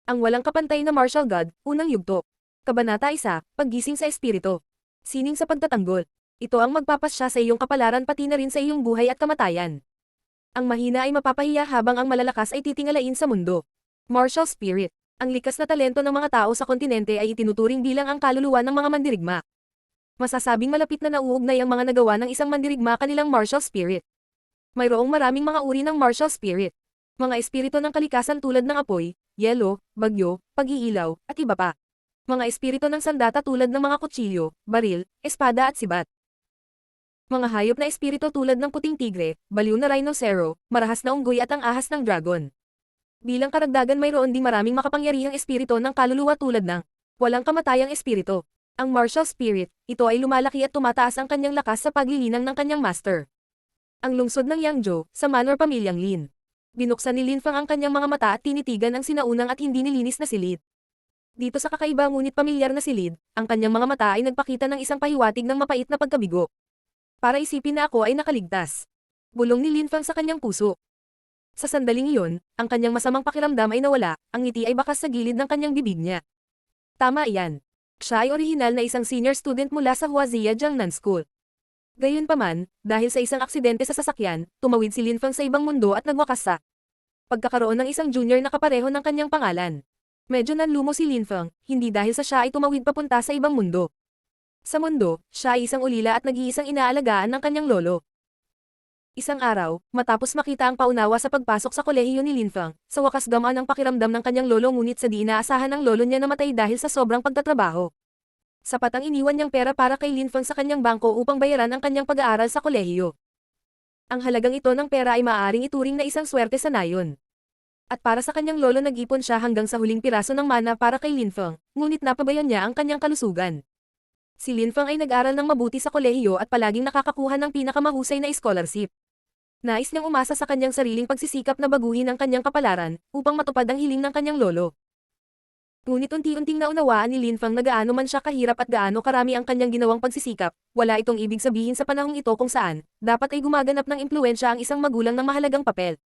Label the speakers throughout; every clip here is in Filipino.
Speaker 1: Ang walang kapantay na martial god, unang yugto. Kabanata 1, Paggising sa Espiritu. Sining sa pagtatanggol. Ito ang magpapasya sa iyong kapalaran pati na rin sa iyong buhay at kamatayan. Ang mahina ay mapapahiya habang ang malalakas ay titingalain sa mundo. Martial spirit. Ang likas na talento ng mga tao sa kontinente ay itinuturing bilang ang kaluluwa ng mga mandirigma. Masasabing malapit na nauugnay ang mga nagawa ng isang mandirigma kanilang martial spirit. Mayroong maraming mga uri ng martial spirit. Mga espiritu ng kalikasan tulad ng apoy, yelo, bagyo, pag-iilaw, at iba pa. Mga espiritu ng sandata tulad ng mga kutsilyo, baril, espada at sibat. Mga hayop na espiritu tulad ng puting tigre, baliw na rhinocero, marahas na unggoy at ang ahas ng dragon. Bilang karagdagan mayroon ding maraming makapangyarihang espiritu ng kaluluwa tulad ng walang kamatayang espiritu. Ang martial spirit, ito ay lumalaki at tumataas ang kanyang lakas sa paglilinang ng kanyang master. Ang lungsod ng Yangzhou, sa manor pamilyang Lin. Binuksan ni Lin Fang ang kanyang mga mata at tinitigan ang sinaunang at hindi nilinis na silid. Dito sa kakaiba ngunit pamilyar na silid, ang kanyang mga mata ay nagpakita ng isang pahiwatig ng mapait na pagkabigo. Para isipin na ako ay nakaligtas. Bulong ni Lin Fang sa kanyang puso. Sa sandaling iyon, ang kanyang masamang pakiramdam ay nawala, ang ngiti ay bakas sa gilid ng kanyang bibig niya. Tama iyan. Siya ay orihinal na isang senior student mula sa Huazia Jiangnan School. Gayunpaman, dahil sa isang aksidente sa sasakyan, tumawid si Lin Fang sa ibang mundo at nagwakas sa pagkakaroon ng isang junior na kapareho ng kanyang pangalan. Medyo nanlumo si Lin Fang, hindi dahil sa siya ay tumawid papunta sa ibang mundo. Sa mundo, siya ay isang ulila at nag-iisang inaalagaan ng kanyang lolo. Isang araw, matapos makita ang paunawa sa pagpasok sa kolehiyo ni Lin Fang, sa wakas gamaan ang pakiramdam ng kanyang lolo ngunit sa di inaasahan ng lolo niya namatay dahil sa sobrang pagtatrabaho. Sapat ang iniwan niyang pera para kay Lin Fang sa kanyang bangko upang bayaran ang kanyang pag-aaral sa kolehiyo. Ang halagang ito ng pera ay maaaring ituring na isang swerte sa nayon. At para sa kanyang lolo nag-ipon siya hanggang sa huling piraso ng mana para kay Lin Fang, ngunit napabayan niya ang kanyang kalusugan. Si Lin Fang ay nag-aral ng mabuti sa kolehiyo at palaging nakakakuha ng pinakamahusay na scholarship. Nais niyang umasa sa kanyang sariling pagsisikap na baguhin ang kanyang kapalaran, upang matupad ang hiling ng kanyang lolo. Ngunit unti-unting naunawaan ni Lin Fang na gaano man siya kahirap at gaano karami ang kanyang ginawang pagsisikap, wala itong ibig sabihin sa panahong ito kung saan, dapat ay gumaganap ng impluwensya ang isang magulang ng mahalagang papel.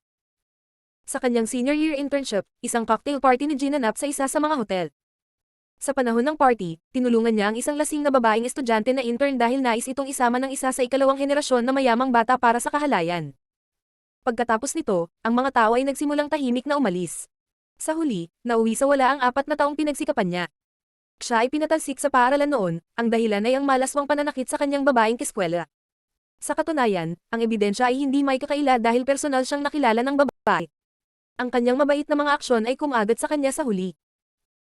Speaker 1: Sa kanyang senior year internship, isang cocktail party ni ginanap sa isa sa mga hotel. Sa panahon ng party, tinulungan niya ang isang lasing na babaeng estudyante na intern dahil nais itong isama ng isa sa ikalawang henerasyon na mayamang bata para sa kahalayan. Pagkatapos nito, ang mga tao ay nagsimulang tahimik na umalis. Sa huli, nauwi sa wala ang 4 na taong pinagsikapan niya. Siya ay pinatalsik sa paaralan noon, ang dahilan ay ang malaswang pananakit sa kanyang babaeng kiskwela. Sa katunayan, ang ebidensya ay hindi may kakaila dahil personal siyang nakilala ng babae. Ang kanyang mabait na mga aksyon ay kumagat sa kanya sa huli.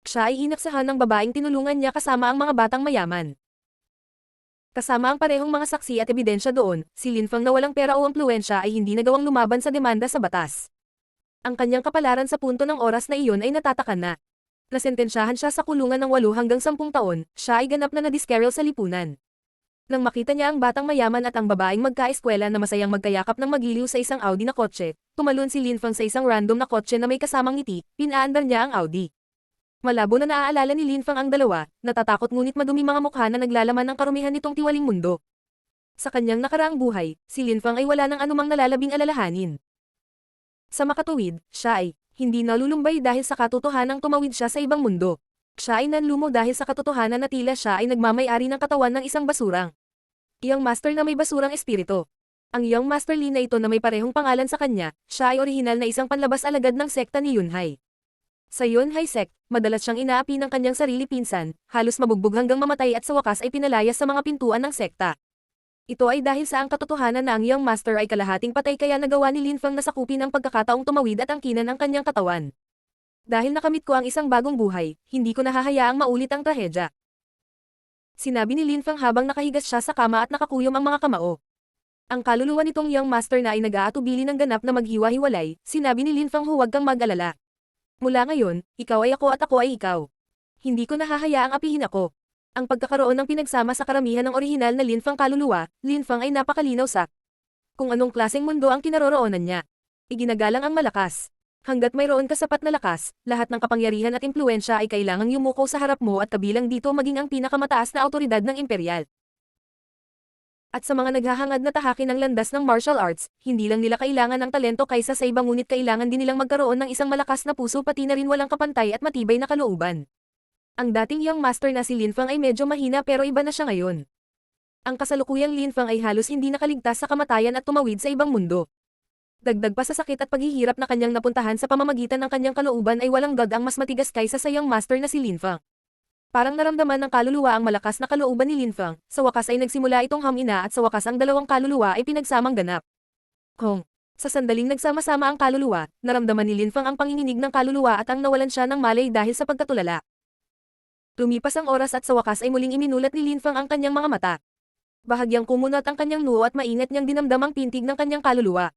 Speaker 1: Siya ay inaksahan ng babaeng tinulungan niya kasama ang mga batang mayaman. Kasama ang parehong mga saksi at ebidensya doon, si Lin Fang na walang pera o impluwensya ay hindi nagawang lumaban sa demanda sa batas. Ang kanyang kapalaran sa punto ng oras na iyon ay natatakan na. Nasentensyahan siya sa kulungan ng 8 hanggang 10 taon, siya ay ganap na nadiskeril sa lipunan. Nang makita niya ang batang mayaman at ang babaeng magkaeskwela na masayang magkayakap ng magiliw sa isang Audi na kotse, tumalon si Lin Fang sa isang random na kotse na may kasamang ngiti, pinaandar niya ang Audi. Malabo na naaalala ni Lin Fang ang dalawa, natatakot ngunit madumi mga mukha na naglalaman ng karumihan nitong tiwaling mundo. Sa kanyang nakaraang buhay, si Lin Fang ay wala ng anumang nalalabing alalahanin. Sa makatuwid, siya ay hindi nalulumbay dahil sa katotohanang tumawid siya sa ibang mundo. Siya ay nanlumo dahil sa katotohanan na tila siya ay nagmamay-ari ng katawan ng isang basurang. Iyang master na may basurang espiritu. Ang Young Master Lee na ito na may parehong pangalan sa kanya, siya ay orihinal na isang panlabas alagad ng sekta ni Yunhai. Sa Yunhai sect, madalas siyang inaapi ng kanyang sarili pinsan, halos mabugbog hanggang mamatay at sa wakas ay pinalayas sa mga pintuan ng sekta. Ito ay dahil sa ang katotohanan na ang Young Master ay kalahating patay kaya nagawa ni Lin Fang na sakupin ang pagkakataong tumawid at angkinan ang kanyang katawan. Dahil nakamit ko ang isang bagong buhay, hindi ko nahahayaang maulit ang trahedya. Sinabi ni Lin Fang habang nakahigas siya sa kama at nakakuyom ang mga kamao. Ang kaluluwa nitong Young Master na ay nag-aatubili ng ganap na maghiwa-hiwalay, sinabi ni Lin Fang huwag kang mag-alala. Mula ngayon, ikaw ay ako at ako ay ikaw. Hindi ko nahahayaang apihin ako. Ang pagkakaroon ng pinagsama sa karamihan ng orihinal na Lin Fang kaluluwa, Lin Fang ay napakalinaw sa kung anong klaseng mundo ang kinaroroonan niya. Iginagalang ang malakas. Hanggat mayroon ka sapat na lakas, lahat ng kapangyarihan at impluwensya ay kailangang yumuko sa harap mo at kabilang dito maging ang pinakamataas na awtoridad ng imperyal. At sa mga naghahangad na tahakin ng landas ng martial arts, hindi lang nila kailangan ng talento kaysa sa iba ngunit kailangan din nilang magkaroon ng isang malakas na puso pati na rin walang kapantay at matibay na kalooban. Ang dating young master na si Lin Fang ay medyo mahina pero iba na siya ngayon. Ang kasalukuyang Lin Fang ay halos hindi nakaligtas sa kamatayan at tumawid sa ibang mundo. Dagdag pa sa sakit at paghihirap na kanyang napuntahan sa pamamagitan ng kanyang kalooban ay walang ang mas matigas kaysa sa young master na si Lin Fang. Parang naramdaman ng kaluluwa ang malakas na kalooban ni Lin Fang, sa wakas ay nagsimula itong hamina at sa wakas ang dalawang kaluluwa ay pinagsamang ganap. Kung sa sandaling nagsama-sama ang kaluluwa, naramdaman ni Lin Fang ang panginginig ng kaluluwa at ang nawalan siya ng malay dahil sa pagkatulala. Lumipas ang oras at sa wakas ay muling iminulat ni Lin Fang ang kanyang mga mata. Bahagyang kumunot ang kanyang noo at maingat niyang dinamdam ang pintig ng kanyang kaluluwa.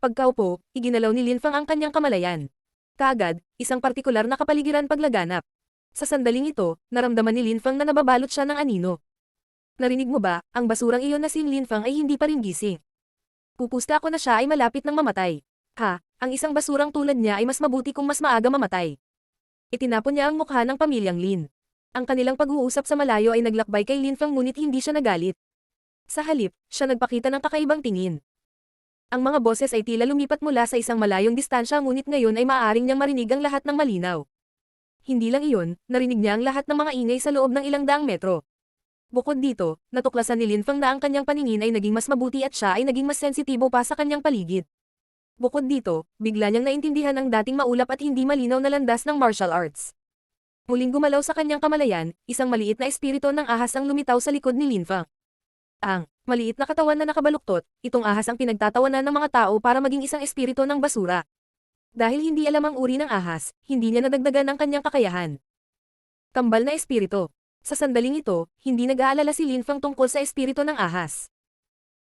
Speaker 1: Pagkaupo, iginalaw ni Lin Fang ang kanyang kamalayan. Kaagad, isang partikular na kapaligiran paglaganap. Sa sandaling ito, naramdaman ni Lin Fang na nababalot siya ng anino. Narinig mo ba, ang basurang iyon na si Lin Fang ay hindi pa rin gising. Pupusta ako na siya ay malapit ng mamatay. Ha, ang isang basurang tulad niya ay mas mabuti kung mas maaga mamatay. Itinapon niya ang mukha ng pamilyang Lin. Ang kanilang pag-uusap sa malayo ay naglakbay kay Lin Fang ngunit hindi siya nagalit. Sa halip, siya nagpakita ng kakaibang tingin. Ang mga boses ay tila lumipat mula sa isang malayong distansya ngunit ngayon ay maaaring niyang marinig ang lahat ng malinaw. Hindi lang iyon, narinig niya ang lahat ng mga ingay sa loob ng ilang daang metro. Bukod dito, natuklasan ni Lin Fang na ang kanyang paningin ay naging mas mabuti at siya ay naging mas sensitibo pa sa kanyang paligid. Bukod dito, bigla niyang naintindihan ang dating maulap at hindi malinaw na landas ng martial arts. Muling gumalaw sa kanyang kamalayan, isang maliit na espiritu ng ahas ang lumitaw sa likod ni Lin Fang. Ang maliit na katawan na nakabaluktot, itong ahas ang pinagtatawanan ng mga tao para maging isang espiritu ng basura. Dahil hindi alam ang uri ng ahas, hindi niya nadagdagan ang kanyang kakayahan. Kambal na espiritu. Sa sandaling ito, hindi nag-aalala si Lin Fang tungkol sa espiritu ng ahas.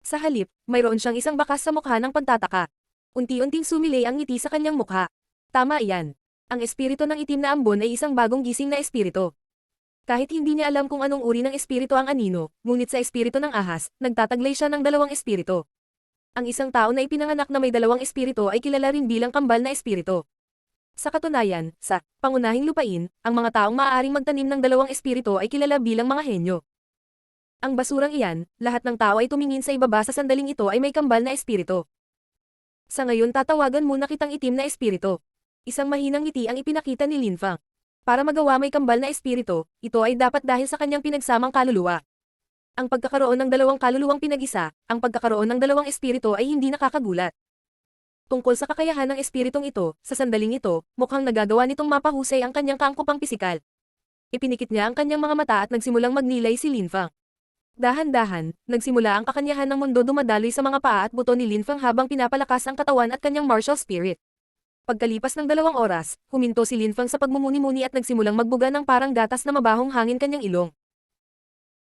Speaker 1: Sa halip, mayroon siyang isang bakas sa mukha ng pagtataka. Unti-unting sumilay ang ngiti sa kanyang mukha. Tama iyan. Ang espiritu ng itim na ambon ay isang bagong gising na espiritu. Kahit hindi niya alam kung anong uri ng espiritu ang anino, ngunit sa espiritu ng ahas, nagtataglay siya ng dalawang espiritu. Ang isang tao na ipinanganak na may dalawang espiritu ay kilala rin bilang kambal na espiritu. Sa katunayan, sa pangunahing lupain, ang mga taong maaaring magtanim ng dalawang espiritu ay kilala bilang mga henyo. Ang basurang iyan, lahat ng tao ay tumingin sa ibaba sa sandaling ito ay may kambal na espiritu. Sa ngayon tatawagan muna kitang itim na espiritu. Isang mahinang ngiti ang ipinakita ni Lin Fang. Para magawa may kambal na espiritu, ito ay dapat dahil sa kanyang pinagsamang kaluluwa. Ang pagkakaroon ng dalawang kaluluwang pinag-isa, ang pagkakaroon ng dalawang espiritu ay hindi nakakagulat. Tungkol sa kakayahan ng espiritong ito, sa sandaling ito, mukhang nagagawa nitong mapahusay ang kanyang kaangkupang pisikal. Ipinikit niya ang kanyang mga mata at nagsimulang magnilay si Lin Fang. Dahan-dahan, nagsimula ang kakanyahan ng mundo dumadaloy sa mga paa at buto ni Lin Fang habang pinapalakas ang katawan at kanyang martial spirit. Pagkalipas ng 2 oras, huminto si Lin Fang sa pagmumuni-muni at nagsimulang magbuga ng parang gatas na mabahong hangin kanyang ilong.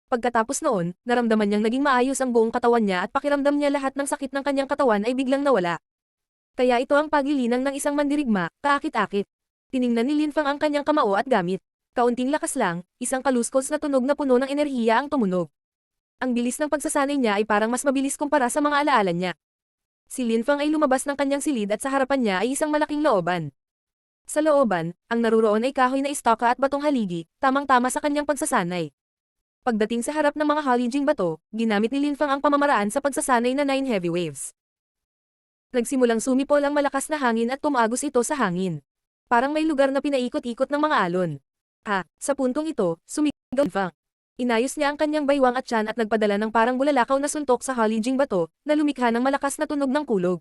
Speaker 1: Pagkatapos noon, naramdaman niyang naging maayos ang buong katawan niya at pakiramdam niya lahat ng sakit ng kanyang katawan ay biglang nawala. Kaya ito ang pagilinang ng isang mandirigma, kaakit-akit. Tiningnan ni Lin Fang ang kanyang kamao at gamit. Kaunting lakas lang, isang kaluskos na tunog na puno ng enerhiya ang tumunog. Ang bilis ng pagsasanay niya ay parang mas mabilis kumpara sa mga alaala niya. Si Lin Fang ay lumabas ng kanyang silid at sa harapan niya ay isang malaking looban. Sa looban, ang naruroon ay kahoy na istaka at batong haligi, tamang-tama sa kanyang pagsasanay. Pagdating sa harap ng mga halijing bato, ginamit ni Lin Fang ang pamamaraan sa pagsasanay na 9 heavy waves. Nagsimulang sumipol ang malakas na hangin at tumagos ito sa hangin. Parang may lugar na pinaikot-ikot ng mga alon. Sa puntong ito, sumigaw Lin Fang. Inayos niya ang kanyang baywang at tiyan at nagpadala ng parang bulalakaw na suntok sa halijing bato, na lumikha ng malakas na tunog ng kulog.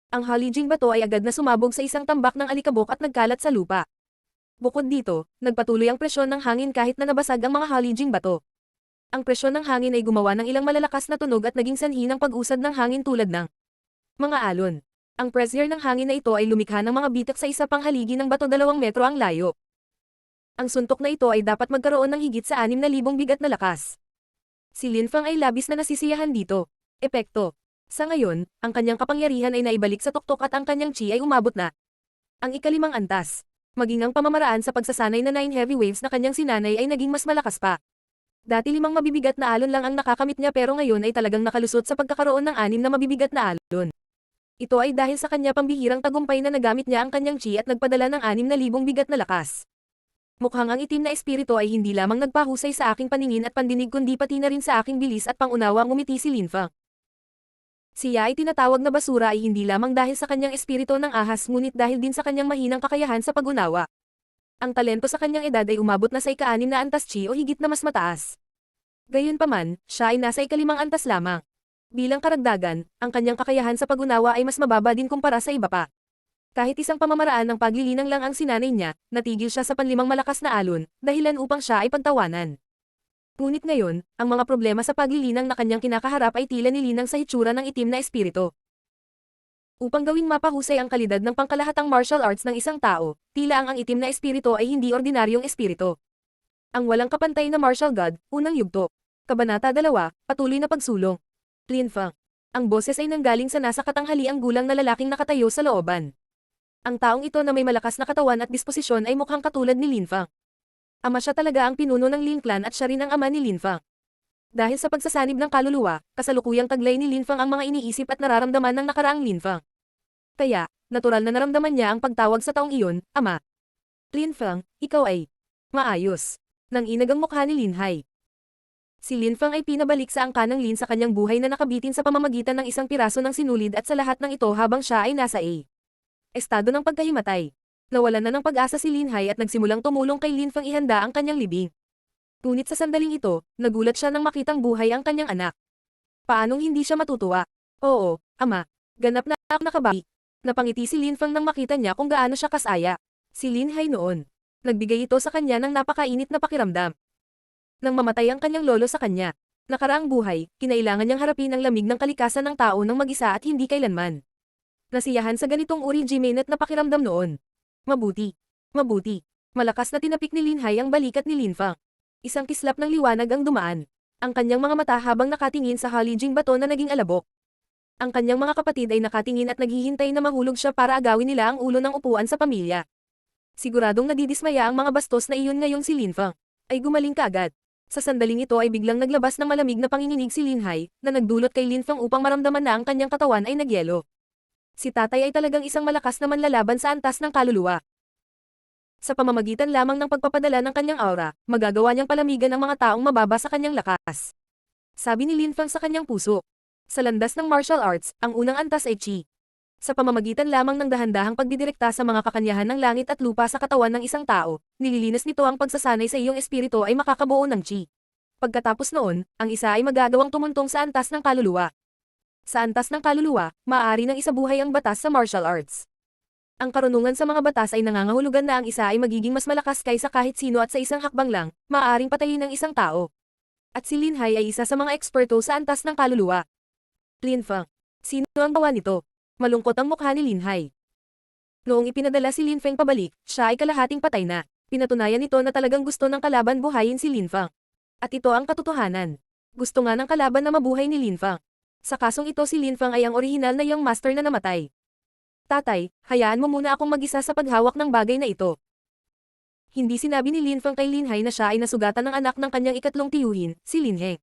Speaker 1: Ang halijing bato ay agad na sumabog sa isang tambak ng alikabok at nagkalat sa lupa. Bukod dito, nagpatuloy ang presyon ng hangin kahit na nabasag ang mga halijing bato. Ang presyon ng hangin ay gumawa ng ilang malalakas na tunog at naging sanhi ng pag-usad ng hangin tulad ng mga alon. Ang pressure ng hangin na ito ay lumikha ng mga bitak sa isa pang haligi ng bato 2 metro ang layo. Ang suntok na ito ay dapat magkaroon ng higit sa 6,000 bigat na lakas. Si Lin Fang ay labis na nasisiyahan dito. Epekto. Sa ngayon, ang kanyang kapangyarihan ay naibalik sa tuktok at ang kanyang chi ay umabot na ang ika-5 antas. Maging ang pamamaraan sa pagsasanay na 9 heavy waves na kanyang sinanay ay naging mas malakas pa. Dati 5 mabibigat na alon lang ang nakakamit niya pero ngayon ay talagang nakalusot sa pagkakaroon ng 6 na mabibigat na alon. Ito ay dahil sa kanya pambihirang tagumpay na nagamit niya ang kanyang chi at nagpadala ng 6,000 bigat na lakas. Mukhang ang itim na espiritu ay hindi lamang nagpahusay sa aking paningin at pandinig kundi pati na rin sa aking bilis at pangunawa ngumiti si Lin Feng. Siya ay tinatawag na basura ay hindi lamang dahil sa kanyang espiritu ng ahas ngunit dahil din sa kanyang mahinang kakayahan sa pag-unawa. Ang talento sa kanyang edad ay umabot na sa ika-6 na antas chi o higit na mas mataas. Gayunpaman, siya ay nasa ika-5 antas lamang. Bilang karagdagan, ang kanyang kakayahan sa pag-unawa ay mas mababa din kumpara sa iba pa. Kahit isang pamamaraan ng paglilinang lang ang sinanay niya, natigil siya sa panlimang malakas na alon, dahilan upang siya ay pagtawanan. Ngunit ngayon, ang mga problema sa paglilinang na kanyang kinakaharap ay tila nilinang sa hitsura ng itim na espiritu. Upang gawing mapahusay ang kalidad ng pangkalahatang martial arts ng isang tao, tila ang itim na espiritu ay hindi ordinaryong espiritu. Ang walang kapantay na martial god, unang yugto. Kabanata 2, patuloy na pagsulong. Lin Feng. Ang boses ay nanggaling sa nasa katanghaliang gulang na lalaking nakatayo sa looban. Ang taong ito na may malakas na katawan at disposisyon ay mukhang katulad ni Lin Feng. Ama siya talaga ang pinuno ng Lin Clan at siya rin ang ama ni Lin Feng. Dahil sa pagsasanib ng kaluluwa, kasalukuyang taglay ni Lin Feng ang mga iniisip at nararamdaman ng nakaraang Lin Feng. Kaya, natural na naramdaman niya ang pagtawag sa taong iyon, Ama. Lin Feng, ikaw ay maayos. Nang inagang mukha ni Lin Hai. Si Lin Feng ay pinabalik sa angka ng Lin sa kanyang buhay na nakabitin sa pamamagitan ng isang piraso ng sinulid at sa lahat ng ito habang siya ay nasa estado ng pagkahimatay. Nawalan na ng pag-asa si Lin Hai at nagsimulang tumulong kay Lin Feng ihanda ang kanyang libing. Ngunit sa sandaling ito, nagulat siya nang makitang buhay ang kanyang anak. Paanong hindi siya matutuwa? Oo, Ama. Ganap na ako nakabaki. Napangiti si Lin Feng nang makita niya kung gaano siya kasaya. Si Lin Hai noon. Nagbigay ito sa kanya ng napakainit na pakiramdam. Nang mamatay ang kanyang lolo sa kanya. Nakaraang buhay, kinailangan niyang harapin ang lamig ng kalikasan ng tao ng mag-isa at hindi kailanman. Nasiyahan sa ganitong uri Jimenez na pakiramdam noon. Mabuti. Mabuti. Malakas na tinapik ni Lin Hai ang balikat ni Lin Feng. Isang kislap ng liwanag ang dumaan. Ang kanyang mga mata habang nakatingin sa halijing bato na naging alabok. Ang kanyang mga kapatid ay nakatingin at naghihintay na mahulog siya para agawin nila ang ulo ng upuan sa pamilya. Siguradong nadidismaya ang mga bastos na iyon ngayong si Lin Feng ay gumaling kaagad. Sa sandaling ito ay biglang naglabas ng malamig na panginginig si Lin Hai na nagdulot kay Lin Feng upang maramdaman na ang kanyang katawan ay nagyelo. Si tatay ay talagang isang malakas na manlalaban sa antas ng kaluluwa. Sa pamamagitan lamang ng pagpapadala ng kanyang aura, magagawa niyang palamigan ang mga taong mababa sa kanyang lakas. Sabi ni Lin Feng sa kanyang puso. Sa landas ng martial arts, ang unang antas ay Qi. Sa pamamagitan lamang ng dahan-dahang pagdidirekta sa mga kakanyahan ng langit at lupa sa katawan ng isang tao, nililinis nito ang pagsasanay sa iyong espiritu ay makakabuo ng Qi. Pagkatapos noon, ang isa ay magagawang tumuntong sa antas ng kaluluwa. Sa antas ng kaluluwa, maaari nang isabuhay ang batas sa martial arts. Ang karunungan sa mga batas ay nangangahulugan na ang isa ay magiging mas malakas kaysa kahit sino at sa isang hakbang lang, maaaring patayin ng isang tao. At si Lin Hai ay isa sa mga eksperto sa antas ng kaluluwa. Lin Feng. Sino ang gawa nito? Malungkot ang mukha ni Lin Hai. Noong ipinadala si Lin Feng pabalik, siya ay kalahating patay na. Pinatunayan nito na talagang gusto ng kalaban buhayin si Lin Feng. At ito ang katotohanan. Gusto nga ng kalaban na mabuhay ni Lin Feng. Sa kasong ito si Lin Feng ay ang orihinal na young master na namatay. Tatay, hayaan mo muna akong mag-isa sa paghawak ng bagay na ito. Hindi sinabi ni Lin Feng kay Lin Hai na siya ay nasugatan ng anak ng kanyang ikatlong tiyuhin, si Lin Heng.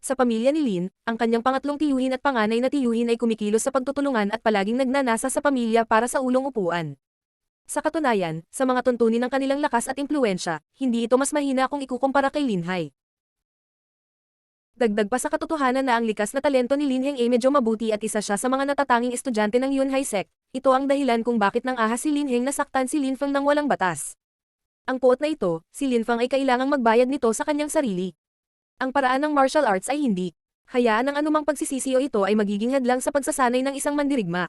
Speaker 1: Sa pamilya ni Lin, ang kanyang pangatlong tiyuhin at panganay na tiyuhin ay kumikilos sa pagtutulungan at palaging nagnanasa sa pamilya para sa ulong upuan. Sa katunayan, sa mga tuntunin ng kanilang lakas at impluensya, hindi ito mas mahina kung ikukumpara kay Lin Hai. Dagdag pa sa katotohanan na ang likas na talento ni Lin Heng ay medyo mabuti at isa siya sa mga natatanging estudyante ng Yunhai Sect. Ito ang dahilan kung bakit nang ahas si Lin Heng nasaktan si Lin Feng ng walang batas. Ang puot na ito, si Lin Feng ay kailangang magbayad nito sa kanyang sarili. Ang paraan ng martial arts ay hindi. Hayaan ang anumang pagsisisi o ito ay magiging hadlang sa pagsasanay ng isang mandirigma.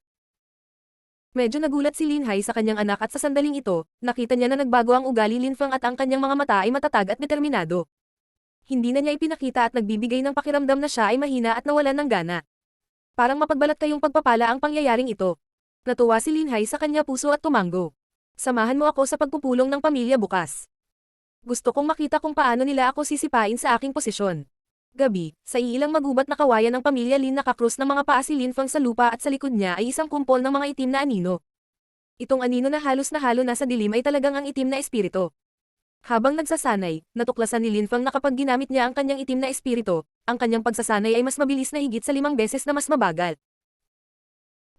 Speaker 1: Medyo nagulat si Lin Hai sa kanyang anak at sa sandaling ito, nakita niya na nagbago ang ugali Lin Feng at ang kanyang mga mata ay matatag at determinado. Hindi na niya ipinakita at nagbibigay ng pakiramdam na siya ay mahina at nawalan ng gana. Parang mapagbalat kayong pagpapala ang pangyayaring ito. Natuwa si Lin Hai sa kanya puso at tumanggo. Samahan mo ako sa pagpupulong ng pamilya bukas. Gusto kong makita kung paano nila ako sisipain sa aking posisyon. Gabi, sa iilang magubat na kawayan ng pamilya Lin nakakrus ng mga paa si Lin Feng sa lupa at sa likod niya ay isang kumpol ng mga itim na anino. Itong anino na halos nahalo na sa dilim ay talagang ang itim na espiritu. Habang nagsasanay, natuklasan ni Lin Feng na kapag ginamit niya ang kanyang itim na espiritu, ang kanyang pagsasanay ay mas mabilis na higit sa 5 beses na mas mabagal.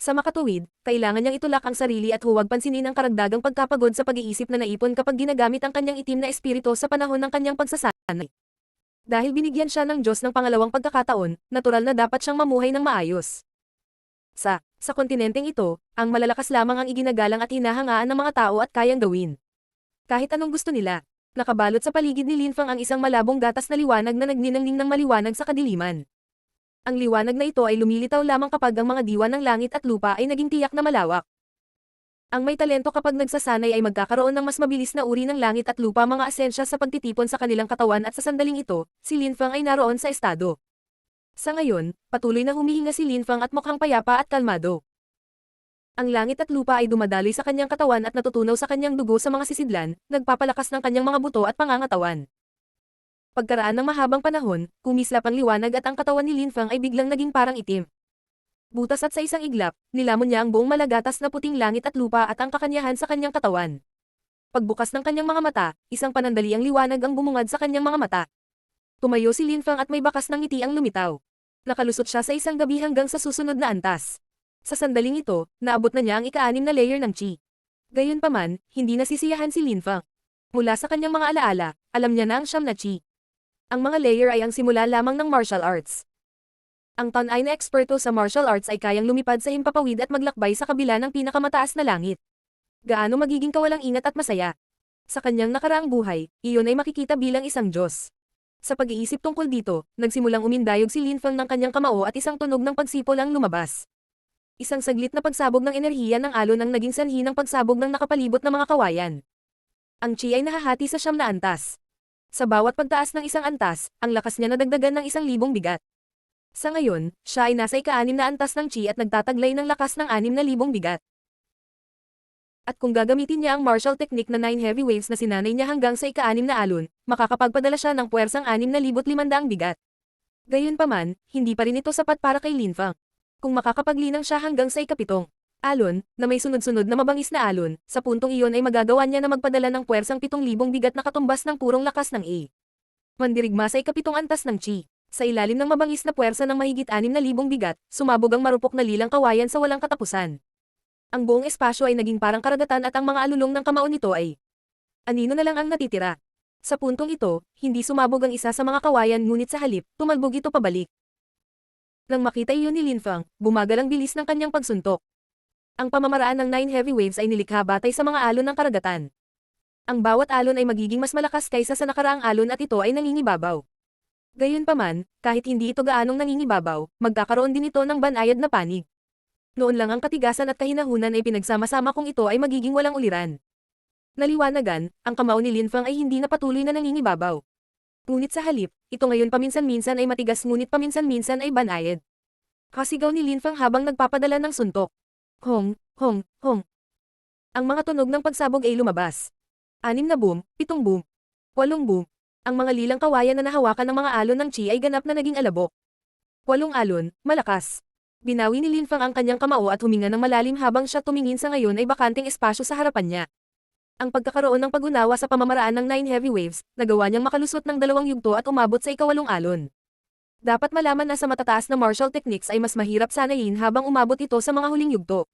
Speaker 1: Sa makatuwid, kailangan niyang itulak ang sarili at huwag pansinin ang karagdagang pagkapagod sa pag-iisip na naipon kapag ginagamit ang kanyang itim na espiritu sa panahon ng kanyang pagsasanay. Dahil binigyan siya ng Diyos ng pangalawang pagkakataon, natural na dapat siyang mamuhay ng maayos. Sa kontinenteng ito, ang malalakas lamang ang iginagalang at hinahangaan ng mga tao at kayang gawin. Kahit anong gusto nila. Nakabalot sa paligid ni Linfang ang isang malabong gatas na liwanag na nagniningning ng maliwanag sa kadiliman. Ang liwanag na ito ay lumilitaw lamang kapag ang mga diwa ng langit at lupa ay naging tiyak na malawak. Ang may talento kapag nagsasanay ay magkakaroon ng mas mabilis na uri ng langit at lupa mga asensya sa pagtitipon sa kanilang katawan at sa sandaling ito, si Linfang ay naroon sa estado. Sa ngayon, patuloy na humihinga si Linfang at mukhang payapa at kalmado. Ang langit at lupa ay dumadaloy sa kanyang katawan at natutunaw sa kanyang dugo sa mga sisidlan, nagpapalakas ng kanyang mga buto at pangangatawan. Pagkaraan ng mahabang panahon, kumislap ang liwanag at ang katawan ni Linfang ay biglang naging parang itim. Butas at sa isang iglap, nilamon niya ang buong malagatas na puting langit at lupa at ang kakanyahan sa kanyang katawan. Pagbukas ng kanyang mga mata, isang panandaliang liwanag ang bumungad sa kanyang mga mata. Tumayo si Linfang at may bakas ng ngiti ang lumitaw. Nakalusot siya sa isang gabi hanggang sa susunod na antas. Sa sandaling ito, naabot na niya ang ika-6 na layer ng chi. Gayunpaman, hindi nasisiyahan si Linfang. Mula sa kanyang mga alaala, alam niya na ang 9 na chi. Ang mga layer ay ang simula lamang ng martial arts. Ang Tanay na eksperto sa martial arts ay kayang lumipad sa himpapawid at maglakbay sa kabila ng pinakamataas na langit. Gaano magiging kawalang ingat at masaya. Sa kanyang nakaraang buhay, iyon ay makikita bilang isang Diyos. Sa pag-iisip tungkol dito, nagsimulang umindayog si Linfang ng kanyang kamao at isang tunog ng pagsipol ang lumabas. Isang saglit na pagsabog ng enerhiya ng alon ang naging sanhi ng pagsabog ng nakapalibot na mga kawayan. Ang chi ay nahahati sa 9 na antas. Sa bawat pagtaas ng isang antas, ang lakas niya nadagdagan ng 1,000 bigat. Sa ngayon, siya ay nasa ika-6 na antas ng chi at nagtataglay ng lakas ng 6,000 bigat. At kung gagamitin niya ang martial technique na 9 heavy waves na sinanay niya hanggang sa ika-6 na alon, makakapagpadala siya ng puwersang 6,500 bigat. Gayunpaman, hindi pa rin ito sapat para kay Linfang. Kung makakapaglinang siya hanggang sa ika-7 alon, na may sunod-sunod na mabangis na alon, sa puntong iyon ay magagawa niya na magpadala ng puwersang 7,000 bigat na katumbas ng purong lakas ng A. Mandirigma sa ika-7 antas ng chi. Sa ilalim ng mabangis na puwersa ng mahigit 6,000 bigat, sumabog ang marupok na lilang kawayan sa walang katapusan. Ang buong espasyo ay naging parang karagatan at ang mga alulong ng kamao nito ay anino na lang ang natitira. Sa puntong ito, hindi sumabog ang isa sa mga kawayan ngunit sa halip, tumalbog ito pabalik. Nang makita iyon ni Linfang, bumagal ang bilis ng kanyang pagsuntok. Ang pamamaraan ng 9 heavy waves ay nilikha batay sa mga alon ng karagatan. Ang bawat alon ay magiging mas malakas kaysa sa nakaraang alon at ito ay nangingibabaw. Gayunpaman, kahit hindi ito gaanong nangingibabaw, magkakaroon din ito ng banayad na panig. Noon lang ang katigasan at kahinahunan ay pinagsama-sama kung ito ay magiging walang uliran. Naliwanagan, ang kamao ni Linfang ay hindi na patuloy na nangingibabaw. Ngunit sa halip, ito ngayon paminsan-minsan ay matigas ngunit paminsan-minsan ay banayad. Kasigaw ni Linfang habang nagpapadala ng suntok. Hong, hong, hong. Ang mga tunog ng pagsabog ay lumabas. 6 na boom, 7 boom, 8 boom. Ang mga lilang kawayan na nahawakan ng mga alon ng chi ay ganap na naging alabok. 8 alon, malakas. Binawi ni Linfang ang kanyang kamao at huminga ng malalim habang siya tumingin sa ngayon ay bakanting espasyo sa harapan niya. Ang pagkakaroon ng pag-unawa sa pamamaraan ng 9 heavy waves, nagawa niyang makalusot ng 2 yugto at umabot sa ika-8 alon. Dapat malaman na sa matataas na martial techniques ay mas mahirap sanayin habang umabot ito sa mga huling yugto.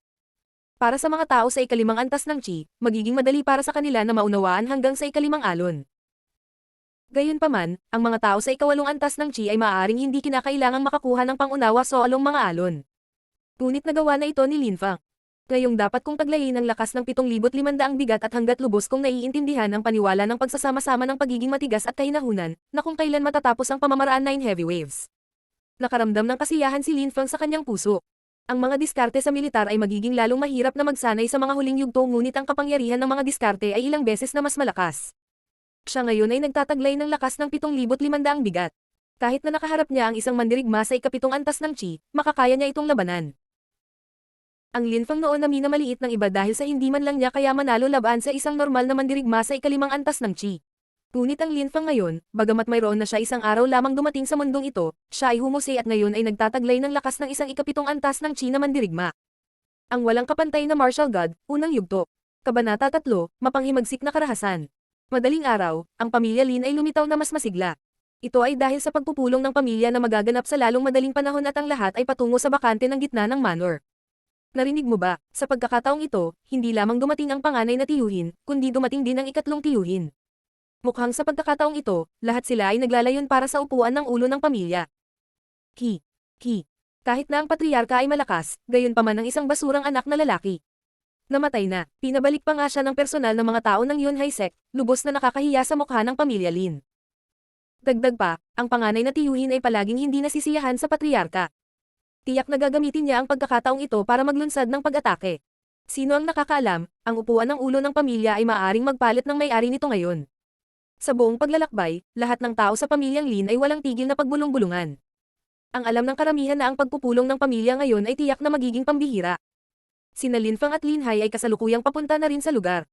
Speaker 1: Para sa mga tao sa ika-5 antas ng chi, magiging madali para sa kanila na maunawaan hanggang sa ika-5 alon. Gayunpaman, ang mga tao sa ika-8 antas ng chi ay maaaring hindi kinakailangang makakuha ng pangunawa sa along mga alon. Ngunit nagawa na ito ni Linfang. Ngayong dapat kong taglayin ang lakas ng 7,500 bigat at hanggat lubos kong naiintindihan ang paniwala ng pagsasama-sama ng pagiging matigas at kahinahunan, na kung kailan matatapos ang pamamaraan 9 heavy waves. Nakaramdam ng kasiyahan si Linfang sa kanyang puso. Ang mga diskarte sa militar ay magiging lalong mahirap na magsanay sa mga huling yugto ngunit ang kapangyarihan ng mga diskarte ay ilang beses na mas malakas. Siya ngayon ay nagtataglay ng lakas ng 7,500 bigat. Kahit na nakaharap niya ang isang mandirigma sa ika-7 antas ng chi, makakaya niya itong labanan. Ang Linfang noon na minamaliit ng iba dahil sa hindi man lang niya kaya manalo laban sa isang normal na mandirigma sa ika-5 antas ng chi. Ngunit ang Linfang ngayon, bagamat mayroon na siya isang araw lamang dumating sa mundong ito, siya ay humusi at ngayon ay nagtataglay ng lakas ng isang ika-7 antas ng chi na mandirigma. Ang walang kapantay na martial god, unang yugto. Kabanata 3, mapanghimagsik na karahasan. Madaling araw, ang pamilya Lin ay lumitaw na mas masigla. Ito ay dahil sa pagpupulong ng pamilya na magaganap sa lalong madaling panahon at ang lahat ay patungo sa bakante ng gitna ng manor. Narinig mo ba, sa pagkakataong ito, hindi lamang dumating ang panganay na tiyuhin, kundi dumating din ang ikatlong tiyuhin. Mukhang sa pagkakataong ito, lahat sila ay naglalayon para sa upuan ng ulo ng pamilya. Ki. Ki. Kahit na ang patriarka ay malakas, gayon pa man ang isang basurang anak na lalaki. Namatay na, pinabalik pa nga siya ng personal ng mga tao ng Yunhai sect, lubos na nakakahiya sa mukha ng pamilya Lin. Dagdag pa, ang panganay na tiyuhin ay palaging hindi nasisiyahan sa patriarka. Tiyak na gagamitin niya ang pagkakataong ito para maglunsad ng pag-atake. Sino ang nakakaalam, ang upuan ng ulo ng pamilya ay maaaring magpalit ng may-ari nito ngayon. Sa buong paglalakbay, lahat ng tao sa pamilyang Lin ay walang tigil na pagbulong-bulungan. Ang alam ng karamihan na ang pagpupulong ng pamilya ngayon ay tiyak na magiging pambihira. Sina Linfang at Linhai ay kasalukuyang papunta na rin sa lugar.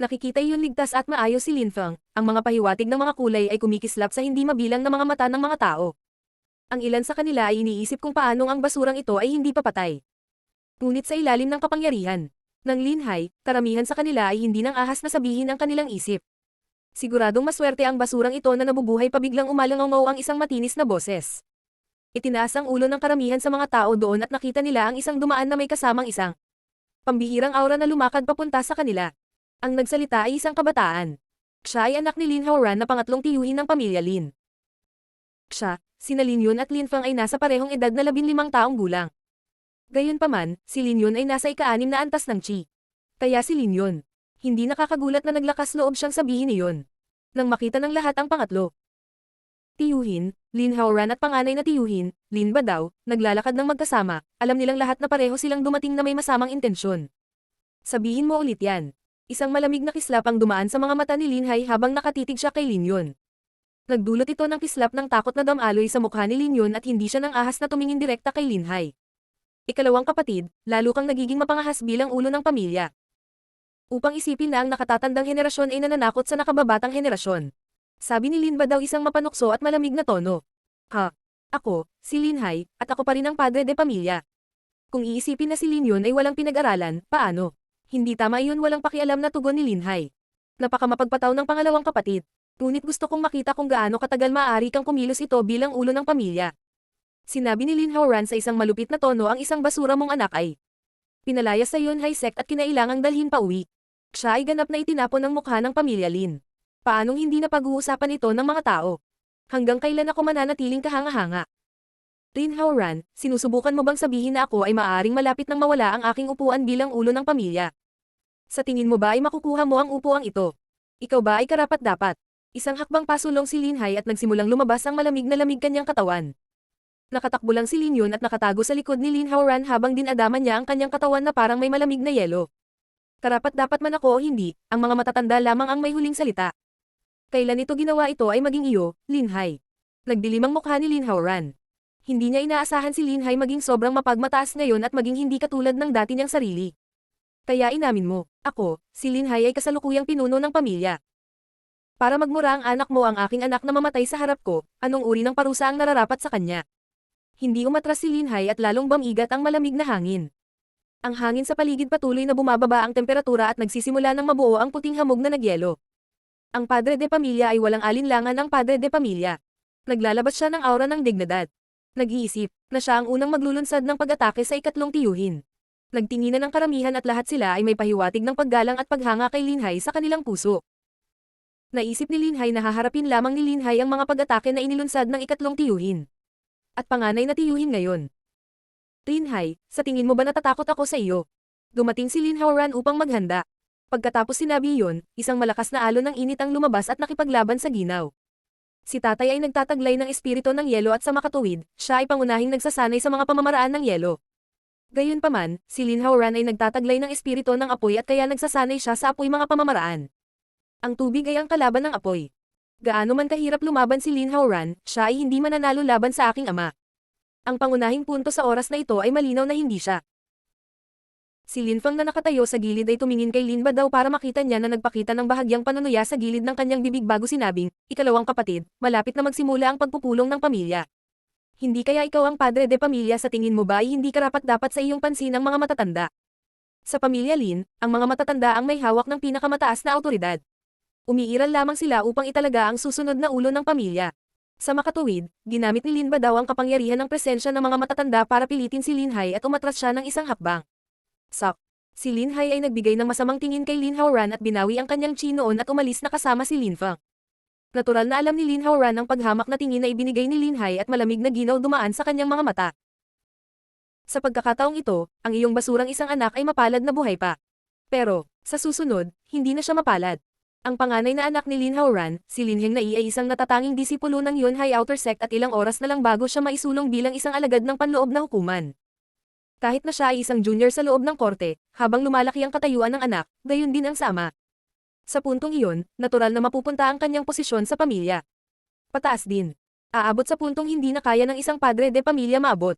Speaker 1: Nakikita iyon ligtas at maayos si Linfang, ang mga pahiwatig ng mga kulay ay kumikislap sa hindi mabilang na mga mata ng mga tao. Ang ilan sa kanila ay iniisip kung paanong ang basurang ito ay hindi papatay. Ngunit sa ilalim ng kapangyarihan ng Linhai, karamihan sa kanila ay hindi nang ahas na sabihin ang kanilang isip. Siguradong maswerte ang basurang ito na nabubuhay pa biglang umalangaw ang isang matinis na boses. Itinaas ang ulo ng karamihan sa mga tao doon at nakita nila ang isang dumaan na may kasamang isang pambihirang aura na lumakad papunta sa kanila. Ang nagsalita ay isang kabataan. Siya ay anak ni Lin Haoran na pangatlong tiyuhin ng pamilya Lin. Siya, sina Lin Yun at Lin Fang ay nasa parehong edad na 15 taong gulang. Gayunpaman, si Lin Yun ay nasa ika-6 na antas ng chi. Kaya si Lin Yun, hindi nakakagulat na naglakas loob siyang sabihin iyon. Nang makita ng lahat ang pangatlo. Tiyuhin, Lin Haoran at panganay na tiyuhin, Lin Badaw, naglalakad ng magkasama, alam nilang lahat na pareho silang dumating na may masamang intensyon. Sabihin mo ulit yan. Isang malamig na kislap ang dumaan sa mga mata ni Linhai habang nakatitig siya kay Lin Yun. Nagdulot ito ng kislap ng takot na damaloy sa mukha ni Lin Yun at hindi siya nang ahas na tumingin direkta kay Linhai. Ikalawang kapatid, lalo kang nagiging mapangahas bilang ulo ng pamilya. Upang isipin na ang nakatatandang henerasyon ay nananakot sa nakababatang henerasyon. Sabi ni Lin Badaw isang mapanukso at malamig na tono. Ha? Ako, si Linhai, at ako pa rin ang padre de pamilya. Kung iisipin na si Lin Yun ay walang pinag-aralan, paano? Hindi tama iyon, walang pakialam na tugon ni Linhai. Napakamapagpataw ng pangalawang kapatid. Ngunit gusto kong makita kung gaano katagal maaari kang kumilos ito bilang ulo ng pamilya. Sinabi ni Lin Haoran sa isang malupit na tono, ang isang basura mong anak ay pinalaya sa Yunhai sect at kinailangang dalhin pa uwi. Siya ay ganap na itinapon ng mukha ng pamilya Lin. Paanong hindi na pag-uusapan ito ng mga tao? Hanggang kailan ako mananatiling kahanga-hanga? Lin Haoran, sinusubukan mo bang sabihin na ako ay maaaring malapit nang mawala ang aking upuan bilang ulo ng pamilya? Sa tingin mo ba ay makukuha mo ang upuang ito? Ikaw ba ay karapat-dapat? Isang hakbang pasulong si Linhai at nagsimulang lumabas ang malamig na lamig kanyang katawan. Nakatakbo lang si Lin Yun at nakatago sa likod ni Lin Haoran habang dinadaman niya ang kanyang katawan na parang may malamig na yelo. Karapat-dapat man ako o hindi, ang mga matatanda lamang ang may huling salita. Kailan ito ginawa ito ay maging iyo, Linhai. Nagdilim ang mukha ni Lin Haoran. Hindi niya inaasahan si Linhai maging sobrang mapagmataas ngayon at maging hindi katulad ng dati niyang sarili. Kaya inamin mo, ako, si Linhai ay kasalukuyang pinuno ng pamilya. Para magmura ang anak mo, ang aking anak na mamatay sa harap ko, anong uri ng parusa ang nararapat sa kanya? Hindi umatras si Linhai at lalong bamigat ang malamig na hangin. Ang hangin sa paligid patuloy na bumababa ang temperatura at nagsisimula ng mabuo ang puting hamog na nagyelo. Ang padre de pamilya ay walang alinlangan ang padre de pamilya. Naglalabas siya ng aura ng dignidad. Nag-iisip na siya ang unang maglulunsad ng pag-atake sa ikatlong tiyuhin. Nagtinginan ng karamihan at lahat sila ay may pahiwatig ng paggalang at paghanga kay Linhai sa kanilang puso. Naisip ni Linhai na haharapin lamang ni Linhai ang mga pag-atake na inilunsad ng ikatlong tiyuhin. At panganay na tiyuhin ngayon. Linhai, sa tingin mo ba natatakot ako sa iyo? Dumating si Lin Haoran upang maghanda. Pagkatapos sinabi iyon, isang malakas na alon ng init ang lumabas at nakipaglaban sa ginaw. Si tatay ay nagtataglay ng espiritu ng yelo at sa makatuwid, siya ay pangunahing nagsasanay sa mga pamamaraan ng yelo. Gayunpaman, si Lin Haoran ay nagtataglay ng espiritu ng apoy at kaya nagsasanay siya sa apoy mga pamamaraan. Ang tubig ay ang kalaban ng apoy. Gaano man kahirap lumaban si Lin Haoran, siya ay hindi mananalo laban sa aking ama. Ang pangunahing punto sa oras na ito ay malinaw na hindi siya. Si Linfang na nakatayo sa gilid ay tumingin kay Lin Badaw para makita niya na nagpakita ng bahagyang panunuya sa gilid ng kanyang bibig bago sinabing, ikalawang kapatid, malapit na magsimula ang pagpupulong ng pamilya. Hindi kaya ikaw ang padre de pamilya, sa tingin mo ba ay hindi karapat-dapat sa iyong pansin ang mga matatanda? Sa pamilya Lin, ang mga matatanda ang may hawak ng pinakamataas na awtoridad. Umiiral lamang sila upang italaga ang susunod na ulo ng pamilya. Sa makatuwid, ginamit ni Lin Badaw ang kapangyarihan ng presensya ng mga matatanda para pilitin si Lin Hai at umatras siya ng isang hakbang. Sak. Si Lin Hai ay nagbigay ng masamang tingin kay Lin Haoran at binawi ang kanyang chi noon at umalis na kasama si Lin Feng. Natural na alam ni Lin Haoran ang paghamak na tingin na ibinigay ni Lin Hai at malamig na ginaw dumaan sa kanyang mga mata. Sa pagkakataong ito, ang iyong basurang isang anak ay mapalad na buhay pa. Pero, sa susunod, hindi na siya mapalad. Ang panganay na anak ni Lin Haoran, si Lin Hengnai ay isang natatanging disipulo ng Yunhai Outer Sect at ilang oras na lang bago siya maisulong bilang isang alagad ng panloob na hukuman. Kahit na siya ay isang junior sa loob ng korte, habang lumalaki ang katayuan ng anak, gayon din ang sa ama. Sa puntong iyon, natural na mapupunta ang kanyang posisyon sa pamilya. Pataas din. Aabot sa puntong hindi na kaya ng isang padre de pamilya maabot.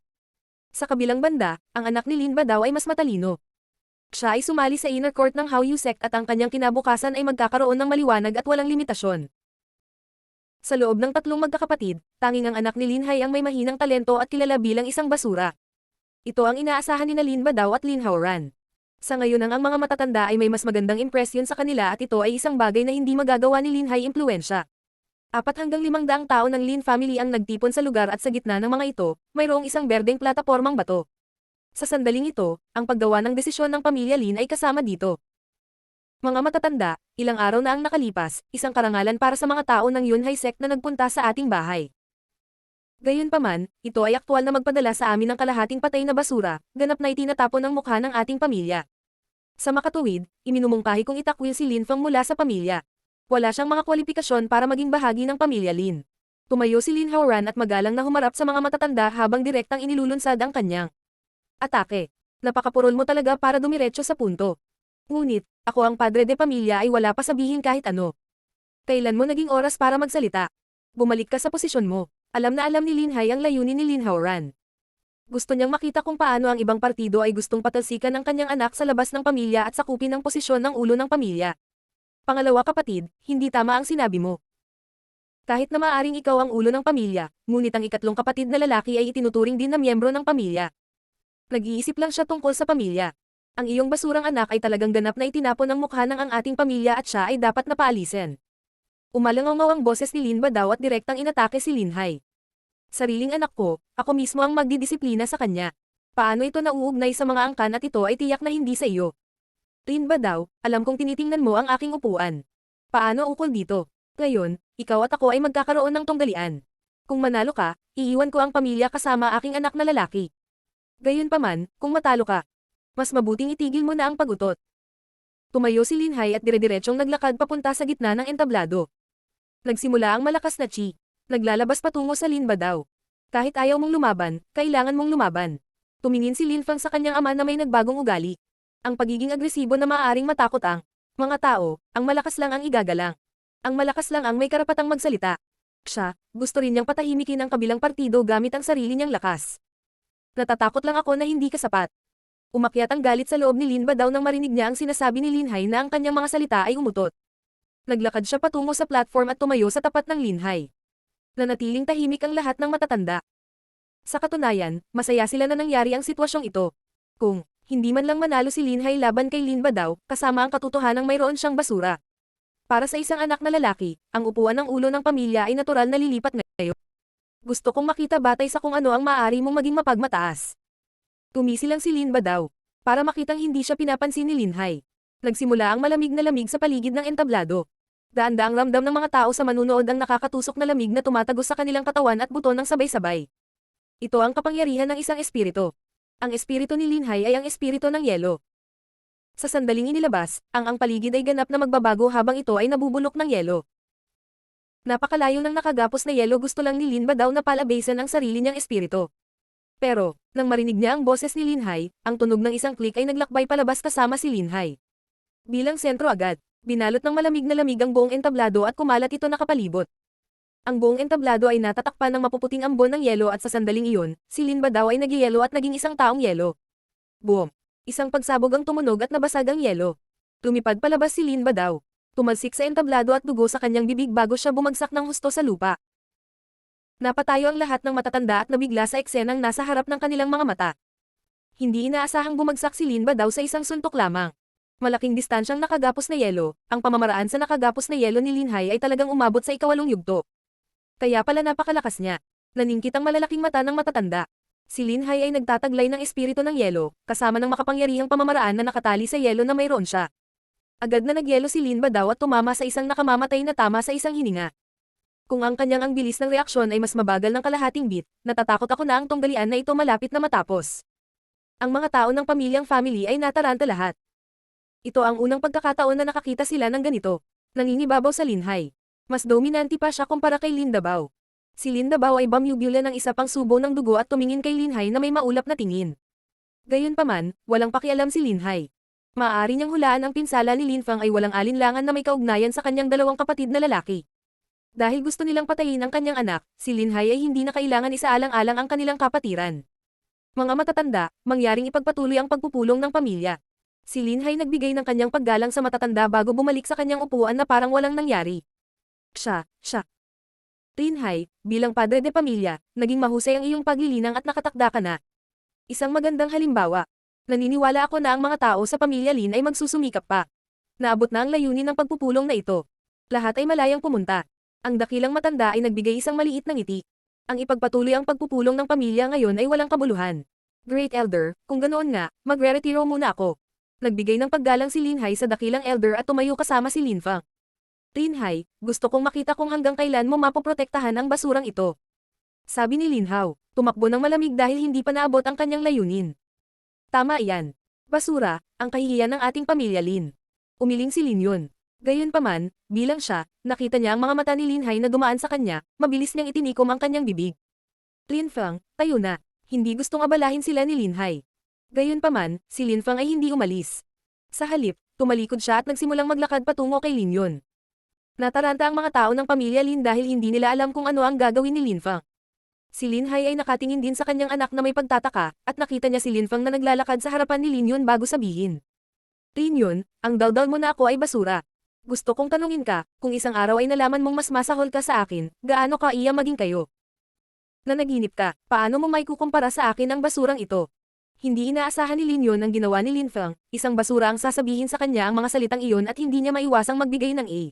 Speaker 1: Sa kabilang banda, ang anak ni Lin Badaw ay mas matalino. Siya ay sumali sa inner court ng Hao Yu Sect at ang kanyang kinabukasan ay magkakaroon ng maliwanag at walang limitasyon. Sa loob ng tatlong magkakapatid, tanging ang anak ni Lin Hai ang may mahinang talento at kilala bilang isang basura. Ito ang inaasahan ni Lin Badaw at Lin Haoran. Sa ngayon ang mga matatanda ay may mas magandang impresyon sa kanila at ito ay isang bagay na hindi magagawa ni Lin Hai impluwensya. 400 hanggang 500 tao ng Lin family ang nagtipon sa lugar at sa gitna ng mga ito, mayroong isang berdeng platapormang bato. Sa sandaling ito, ang paggawa ng desisyon ng pamilya Lin ay kasama dito. Mga matatanda, ilang araw na ang nakalipas, isang karangalan para sa mga tao ng Yunhai Sect na nagpunta sa ating bahay. Gayunpaman, ito ay aktwal na magpadala sa amin ng kalahating patay na basura, ganap na itinatapon ng mukha ng ating pamilya. Sa makatuwid, iminumungkahi kong itakwil si Lin Feng mula sa pamilya. Wala siyang mga kwalifikasyon para maging bahagi ng pamilya Lin. Tumayo si Lin Haoran at magalang na humarap sa mga matatanda habang direktang inilulunsad ang kanyang atake. Napakapurol mo talaga para dumiretso sa punto. Ngunit, ako ang padre de pamilya ay wala pa sabihin kahit ano. Kailan mo naging oras para magsalita? Bumalik ka sa posisyon mo. Alam na alam ni Lin Hai ang layunin ni Lin Haoran. Gusto niyang makita kung paano ang ibang partido ay gustong patalsikan ang kanyang anak sa labas ng pamilya at sakupin ang posisyon ng ulo ng pamilya. Pangalawa kapatid, hindi tama ang sinabi mo. Kahit na maaring ikaw ang ulo ng pamilya, ngunit ang ikatlong kapatid na lalaki ay itinuturing din na miyembro ng pamilya. Nag-iisip lang siya tungkol sa pamilya. Ang iyong basurang anak ay talagang ganap na itinapon ang mukha ng ang ating pamilya at siya ay dapat na paalisin. Umalangaw ang boses ni Lin Badaw at direktang inatake si Lin Hai. Sariling anak ko, ako mismo ang magdidisiplina sa kanya. Paano ito nauugnay sa mga angkan at ito ay tiyak na hindi sa iyo? Lin Badaw, alam kong tinitingnan mo ang aking upuan. Paano ukol dito? Ngayon, ikaw at ako ay magkakaroon ng tunggalian. Kung manalo ka, iiwan ko ang pamilya kasama aking anak na lalaki. Gayunpaman, kung matalo ka, mas mabuting itigil mo na ang pagutot. Tumayo si Lin Hai at dire-diretsyong naglakad papunta sa gitna ng entablado. Nagsimula ang malakas na chi. Naglalabas patungo sa Lin Badaw. Kahit ayaw mong lumaban, kailangan mong lumaban. Tumingin si Lin Feng sa kanyang ama na may nagbagong ugali. Ang pagiging agresibo na maaaring matakot ang mga tao, ang malakas lang ang igagalang. Ang malakas lang ang may karapatang magsalita. Siya, gusto rin niyang patahimikin ang kabilang partido gamit ang sarili niyang lakas. Natatakot lang ako na hindi ka sapat. Umakyat ang galit sa loob ni Lin Badaw nang marinig niya ang sinasabi ni Lin Hai na ang kanyang mga salita ay umutot. Naglakad siya patungo sa platform at tumayo sa tapat ng Lin Hai. Nanatiling tahimik ang lahat ng matatanda. Sa katunayan, masaya sila na nangyari ang sitwasyong ito. Kung hindi man lang manalo si Lin Hai laban kay Lin Badaw, kasama ang katotohanang mayroon siyang basura. Para sa isang anak na lalaki, ang upuan ng ulo ng pamilya ay natural na lilipat ngayon. Gusto kong makita batay sa kung ano ang maaari mong maging mapagmataas. Tumisi lang si Lin Badaw, para makitang hindi siya pinapansin ni Lin Hai. Nagsimula ang malamig na lamig sa paligid ng entablado. Daan-daang ramdam ng mga tao sa manunood ang nakakatusok na lamig na tumatagos sa kanilang katawan at buto ng sabay-sabay. Ito ang kapangyarihan ng isang espiritu. Ang espiritu ni Lin Hai ay ang espiritu ng yelo. Sa sandaling inilabas, ang paligid ay ganap na magbabago habang ito ay nabubulok ng yelo. Napakalayo ng nakagapos na yelo gusto lang ni Lin Badaw na palabasan ang sarili niyang espiritu. Pero, nang marinig niya ang boses ni Lin Hai, ang tunog ng isang klik ay naglakbay palabas kasama si Lin Hai. Bilang sentro agad, binalot ng malamig na lamig ang buong entablado at kumalat ito nakapalibot. Ang buong entablado ay natatakpan ng mapuputing ambon ng yelo at sa sandaling iyon, si Lin Badaw ay nagyelo at naging isang taong yelo. Boom! Isang pagsabog ang tumunog at nabasag ang yelo. Lumipad palabas si Lin Badaw. Tumalsik sa entablado at dugo sa kanyang bibig bago siya bumagsak ng husto sa lupa. Napatayo ang lahat ng matatanda at nabigla sa eksenang nasa harap ng kanilang mga mata. Hindi inaasahang bumagsak si Lin Badaw sa isang suntok lamang. Malaking distansyang nakagapos na yelo, ang pamamaraan sa nakagapos na yelo ni Lin Hai ay talagang umabot sa 8 yugto. Kaya pala napakalakas niya. Naningkit ang malalaking mata ng matatanda. Si Lin Hai ay nagtataglay ng espiritu ng yelo, kasama ng makapangyarihang pamamaraan na nakatali sa yelo na mayroon siya. Agad na nagyelo si Lin Badaw at tumama sa isang nakamamatay na tama sa isang hininga. Kung ang kanyang ang bilis ng reaksyon ay mas mabagal ng kalahating beat, natatakot ako na ang tunggalian na ito malapit na matapos. Ang mga tao ng pamilyang family ay nataranta lahat. Ito ang unang pagkakataon na nakakita sila ng ganito. Nangingibabaw sa Lin Hai. Mas dominante pa siya kumpara kay Lin Dabao. Si Lin Dabao ay bumubula ng isa pang subo ng dugo at tumingin kay Lin Hai na may maulap na tingin. Gayunpaman, walang pakialam si Lin Hai. Maaari niyang hulaan ang pinsala ni Lin Fang ay walang alinlangan na may kaugnayan sa kanyang dalawang kapatid na lalaki. Dahil gusto nilang patayin ang kanyang anak, si Lin Hai ay hindi na kailangan isaalang-alang ang kanilang kapatiran. Mga matatanda, mangyaring ipagpatuloy ang pagpupulong ng pamilya. Si Lin Hai nagbigay ng kanyang paggalang sa matatanda bago bumalik sa kanyang upuan na parang walang nangyari. Siya. Lin Hai, bilang padre de pamilya, naging mahusay ang iyong paglilinang at nakatakda ka na. Isang magandang halimbawa. Naniniwala ako na ang mga tao sa pamilya Lin ay magsusumikap pa. Naabot na ang layunin ng pagpupulong na ito. Lahat ay malayang pumunta. Ang dakilang matanda ay nagbigay isang maliit na ngiti. Ang ipagpatuloy ang pagpupulong ng pamilya ngayon ay walang kabuluhan. Great Elder, kung ganoon nga, magre-retiro muna ako. Nagbigay ng paggalang si Lin Hai sa dakilang elder at tumayo kasama si Lin Fang. Lin Hai, gusto kong makita kung hanggang kailan mo mapoprotektahan ang basurang ito. Sabi ni Lin Hao, tumakbo ng malamig dahil hindi pa naabot ang kanyang layunin. Tama iyan. Basura, ang kahihiyan ng ating pamilya Lin. Umiling si Lin Yun. Gayunpaman, bilang siya, nakita niya ang mga mata ni Lin Hai na dumaan sa kanya, mabilis niyang itinikom ang kanyang bibig. Lin Fang, tayo na. Hindi gustong abalahin sila ni Lin Hai. Gayunpaman, si Lin Fang ay hindi umalis. Sa halip, tumalikod siya at nagsimulang maglakad patungo kay Lin Yun. Nataranta ang mga tao ng pamilya Lin dahil hindi nila alam kung ano ang gagawin ni Lin Fang. Si Lin Hai ay nakatingin din sa kanyang anak na may pagtataka, at nakita niya si Lin Fang na naglalakad sa harapan ni Lin Yun bago sabihin. Lin Yun, ang daldal mo na ako ay basura. Gusto kong tanungin ka, kung isang araw ay nalaman mong mas masahol ka sa akin, gaano ka iya maging kayo? Nanaginip ka, paano mo may kukumpara sa akin ang basurang ito? Hindi inaasahan ni Lin Yun ang ginawa ni Lin Fang, isang basura ang sasabihin sa kanya ang mga salitang iyon at hindi niya maiwasang magbigay ng A.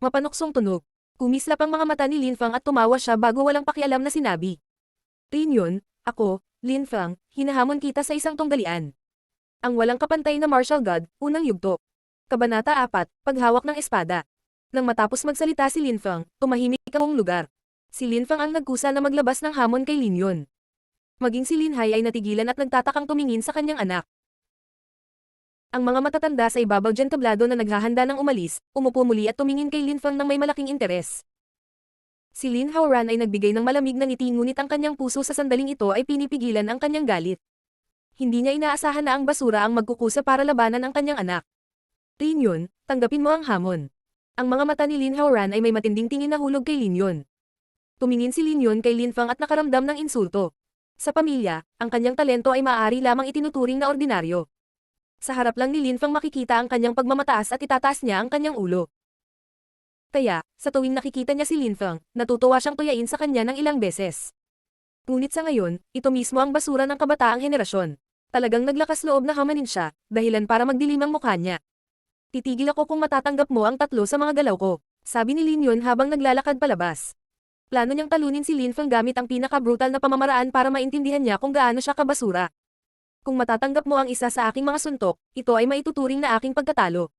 Speaker 1: Mapanuksong tunog. Kumislap ang mga mata ni Lin Fang at tumawa siya bago walang pakialam na sinabi. Lin Yun, ako, Lin Fang, hinahamon kita sa isang tunggalian. Ang walang kapantay na martial god, unang yugto. Kabanata 4, paghawak ng espada. Nang matapos magsalita si Lin Fang, tumahimik ang buong lugar. Si Lin Fang ang nagkusa na maglabas ng hamon kay Lin Yun. Maging si Lin Hai ay natigilan at nagtatakang tumingin sa kanyang anak. Ang mga matatanda sa ibabaw dyan tablado na naghahanda ng umalis, umupo muli at tumingin kay Lin Fang ng may malaking interes. Si Lin Haoran ay nagbigay ng malamig na ngiti ngunit ang kanyang puso sa sandaling ito ay pinipigilan ang kanyang galit. Hindi niya inaasahan na ang basura ang magkukusa para labanan ang kanyang anak. Lin Yun, tanggapin mo ang hamon. Ang mga mata ni Lin Haoran ay may matinding tingin na hulog kay Lin Yun. Tumingin si Lin Yun kay Lin Fang at nakaramdam ng insulto. Sa pamilya, ang kanyang talento ay maaari lamang itinuturing na ordinaryo. Sa harap lang ni Lin Fang makikita ang kanyang pagmamataas at itataas niya ang kanyang ulo. Kaya, sa tuwing nakikita niya si Lin Fang, natutuwa siyang tuyain sa kanya ng ilang beses. Ngunit sa ngayon, ito mismo ang basura ng kabataang henerasyon. Talagang naglakas loob na hamanin siya, dahilan para magdilim ang mukha niya. Titigil ako kung matatanggap mo ang tatlo sa mga galaw ko, sabi ni Lin Yun habang naglalakad palabas. Plano niyang talunin si Lin Fang gamit ang pinaka-brutal na pamamaraan para maintindihan niya kung gaano siya kabasura. Kung matatanggap mo ang isa sa aking mga suntok, ito ay maituturing na aking pagkatalo.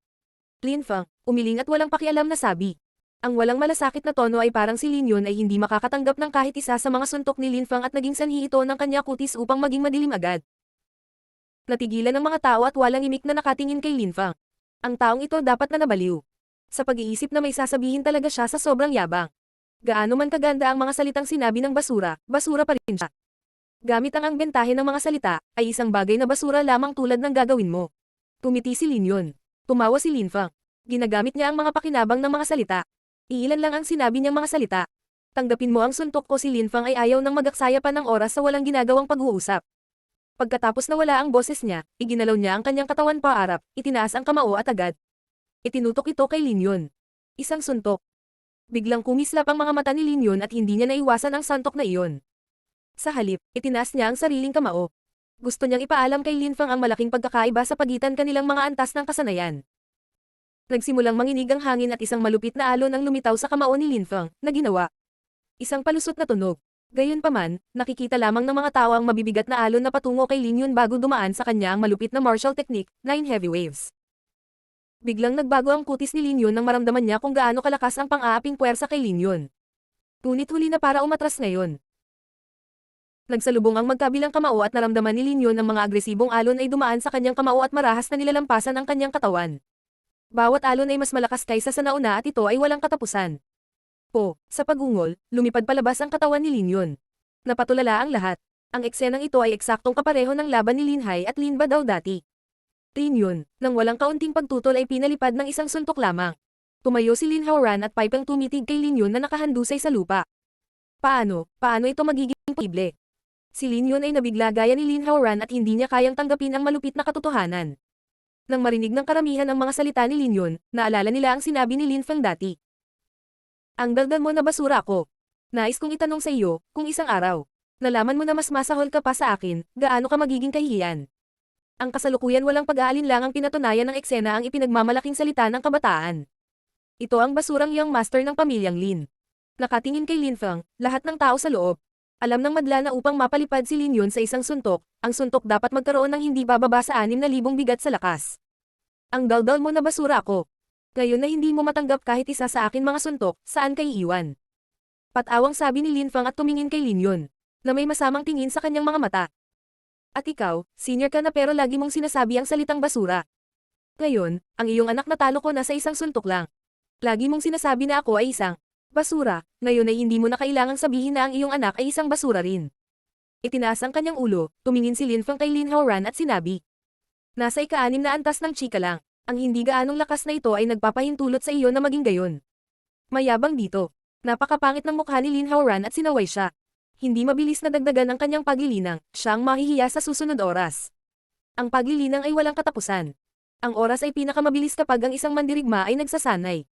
Speaker 1: Lin Fang, umiling at walang pakialam na sabi. Ang walang malasakit na tono ay parang si Lin Yun ay hindi makakatanggap ng kahit isa sa mga suntok ni Lin Fang at naging sanhi ito ng kanya kutis upang maging madilim agad. Natigilan ng mga tao at walang imik na nakatingin kay Lin Fang. Ang taong ito dapat na nabaliw. Sa pag-iisip na may sasabihin talaga siya sa sobrang yabang. Gaano man kaganda ang mga salitang sinabi ng basura, basura pa rin siya. Gamit ang bentahe ng mga salita, ay isang bagay na basura lamang tulad ng gagawin mo. Tumiti si Lin Yun. Tumawa si Lin Fang. Ginagamit niya ang mga pakinabang ng mga salita. Iilan lang ang sinabi niyang mga salita. Tanggapin mo ang suntok ko. Si Lin Fang ay ayaw nang magaksaya pa ng oras sa walang ginagawang pag-uusap. Pagkatapos na wala ang boses niya, iginalaw niya ang kanyang katawan paarap, itinaas ang kamao at agad. Itinutok ito kay Lin Yun. Isang suntok. Biglang kumislap ang mga mata ni Lin Yun at hindi niya naiwasan ang santok na iyon. Sa halip, itinaas niya ang sariling kamao. Gusto niyang ipaalam kay Lin Fang ang malaking pagkakaiba sa pagitan kanilang mga antas ng kasanayan. Nagsimulang manginig ang hangin at isang malupit na alon ang lumitaw sa kamao ni Lin Fang, na ginawa Isang palusot na tunog. Gayunpaman, nakikita lamang ng mga tao ang mabibigat na alon na patungo kay Lin Yun bago dumaan sa kanya ang malupit na martial technique, 9 heavy waves. Biglang nagbago ang kutis ni Lin Yun nang maramdaman niya kung gaano kalakas ang pang-aaping puwersa kay Lin Yun. Ngunit huli na para umatras ngayon. Nagsalubong ang magkabilang kamao at naramdaman ni Lin Yun ang mga agresibong alon ay dumaan sa kanyang kamao at marahas na nilalampasan ang kanyang katawan. Bawat alon ay mas malakas kaysa sa nauna at ito ay walang katapusan. Sa pagungol, lumipad palabas ang katawan ni Lin Yun. Napatulala ang lahat. Ang eksenang ito ay eksaktong kapareho ng laban ni Lin Hai at Lin Ba daw dati. Lin Yun, nang walang kaunting pagtutol ay pinalipad ng isang suntok lamang. Tumayo si Lin Haoran at pipang tumitig kay Lin Yun na nakahandusay sa lupa. Paano ito magiging posible? Si Lin Yun ay nabigla gaya ni Lin Haoran at hindi niya kayang tanggapin ang malupit na katotohanan. Nang marinig ng karamihan ang mga salita ni Lin Yun, naalala nila ang sinabi ni Lin Feng dati. Ang daldal mo na basura ako. Nais kong itanong sa iyo, kung isang araw, nalaman mo na mas masahol ka pa sa akin, gaano ka magiging kahihiyan? Ang kasalukuyan walang pag-aalinlangang pinatunayan ng eksena ang ipinagmamalaking salita ng kabataan. Ito ang basurang young master ng pamilyang Lin. Nakatingin kay Lin Feng, lahat ng tao sa loob. Alam ng madla na upang mapalipad si Lin Yun sa isang suntok, ang suntok dapat magkaroon ng hindi bababa sa 6,000 bigat sa lakas. Ang daldal mo na basura ako. Ngayon na hindi mo matanggap kahit isa sa akin mga suntok, saan kay iwan? Patawang sabi ni Lin Feng at tumingin kay Lin Yun, na may masamang tingin sa kanyang mga mata. At ikaw, senior ka na pero lagi mong sinasabi ang salitang basura. Ngayon, ang iyong anak natalo ko na sa isang suntok lang. Lagi mong sinasabi na ako ay isang basura, ngayon ay hindi mo na kailangang sabihin na ang iyong anak ay isang basura rin. Itinaas ang kanyang ulo, tumingin si Lin Feng kay Lin Haoran at sinabi. Nasa ika-6 na antas ng chika lang. Ang hindi gaanong lakas na ito ay nagpapahintulot sa iyo na maging gayon. Mayabang dito. Napakapangit ng mukha ni Lin Haoran at sinaway siya. Hindi mabilis na dagdagan ang kanyang paglilinang, siya ang mahihiya sa susunod oras. Ang paglilinang ay walang katapusan. Ang oras ay pinakamabilis kapag ang isang mandirigma ay nagsasanay.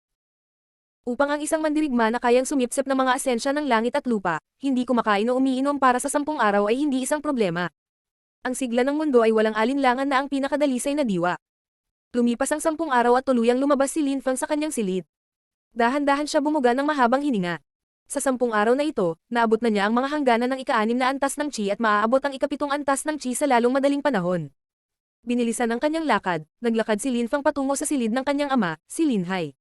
Speaker 1: Upang ang isang mandirigma na kayang sumipsip ng mga asensya ng langit at lupa, hindi kumakain o umiinom para sa 10 araw ay hindi isang problema. Ang sigla ng mundo ay walang alinlangan na ang pinakadalisay na diwa. Lumipas ang 10 araw at tuluyang lumabas si Lin Feng sa kanyang silid. Dahan-dahan siya bumuga ng mahabang hininga. Sa 10 araw na ito, naabot na niya ang mga hangganan ng ika-6 na antas ng Qi at maaabot ang ika-7 antas ng Qi sa lalong madaling panahon. Binilisan ang kanyang lakad, naglakad si Lin Feng patungo sa silid ng kanyang ama, si Lin Hai.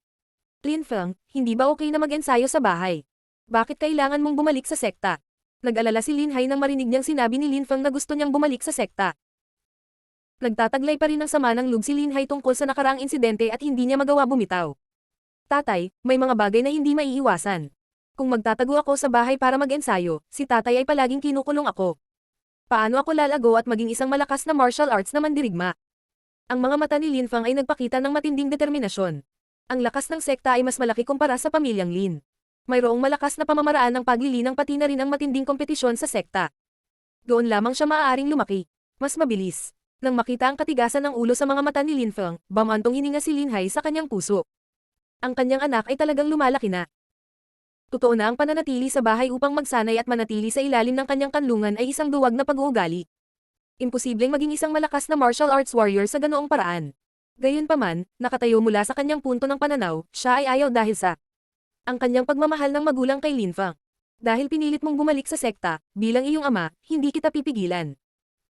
Speaker 1: Lin Feng, hindi ba okay na mag-ensayo sa bahay? Bakit kailangan mong bumalik sa sekta? Nag-alala si Lin Hai nang marinig niyang sinabi ni Lin Feng na gusto niyang bumalik sa sekta. Nagtataglay pa rin ng sama ng loob si Lin Hai tungkol sa nakaraang insidente at hindi niya magawa bumitaw. Tatay, may mga bagay na hindi maiiwasan. Kung magtatago ako sa bahay para mag-ensayo, si tatay ay palaging kinukulong ako. Paano ako lalago at maging isang malakas na martial arts na mandirigma? Ang mga mata ni Lin Feng ay nagpakita ng matinding determinasyon. Ang lakas ng sekta ay mas malaki kumpara sa pamilyang Lin. Mayroong malakas na pamamaraan ng paglilinang pati na rin ang matinding kompetisyon sa sekta. Doon lamang siya maaaring lumaki. Mas mabilis. Nang makita ang katigasan ng ulo sa mga mata ni Lin Feng, bamantong hininga si Lin Hai sa kanyang puso. Ang kanyang anak ay talagang lumalaki na. Totoo na ang pananatili sa bahay upang magsanay at manatili sa ilalim ng kanyang kanlungan ay isang duwag na pag-uugali. Imposibleng maging isang malakas na martial arts warrior sa ganoong paraan. Gayunpaman, nakatayo mula sa kanyang punto ng pananaw, siya ay ayaw dahil sa ang kanyang pagmamahal ng magulang kay Lin Feng. Dahil pinilit mong bumalik sa sekta, bilang iyong ama, hindi kita pipigilan.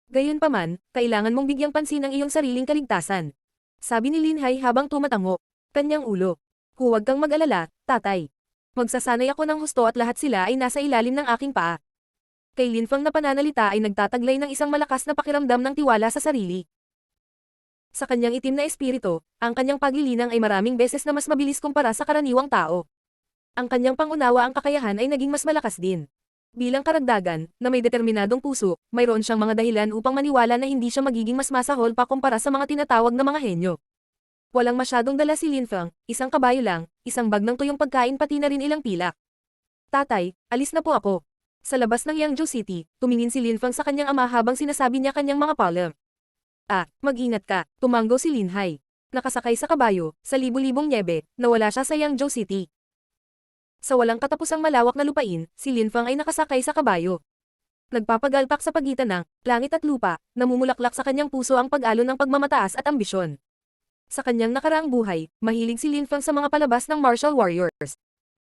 Speaker 1: Gayunpaman, kailangan mong bigyang pansin ang iyong sariling kaligtasan. Sabi ni Lin Hai habang tumatango. Kanyang ulo. Huwag kang mag-alala, tatay. Magsasanay ako ng husto at lahat sila ay nasa ilalim ng aking paa. Kay Lin Feng na pananalita ay nagtataglay ng isang malakas na pakiramdam ng tiwala sa sarili. Sa kanyang itim na espiritu, ang kanyang paglilinang ay maraming beses na mas mabilis kumpara sa karaniwang tao. Ang kanyang pangunawa ang kakayahan ay naging mas malakas din. Bilang karagdagan, na may determinadong puso, mayroon siyang mga dahilan upang maniwala na hindi siya magiging mas masahol pa kumpara sa mga tinatawag na mga henyo. Walang masyadong dala si Lin Feng, isang kabayo lang, isang bag ng tuyong pagkain pati na rin ilang pilak. Tatay, alis na po ako. Sa labas ng Yangzhou City, tumingin si Lin Feng sa kanyang ama habang sinasabi niya kanyang mga palem. Mag-ingat ka, tumanggo si Lin Hai. Nakasakay sa kabayo, sa libu-libong nyebe, nawala siya sa Yangzhou City. Sa walang katapusang malawak na lupain, si Lin Feng ay nakasakay sa kabayo. Nagpapagalpak sa pagitan ng langit at lupa, namumulaklak sa kanyang puso ang pag-alon ng pagmamataas at ambisyon. Sa kanyang nakaraang buhay, mahilig si Lin Feng sa mga palabas ng martial warriors.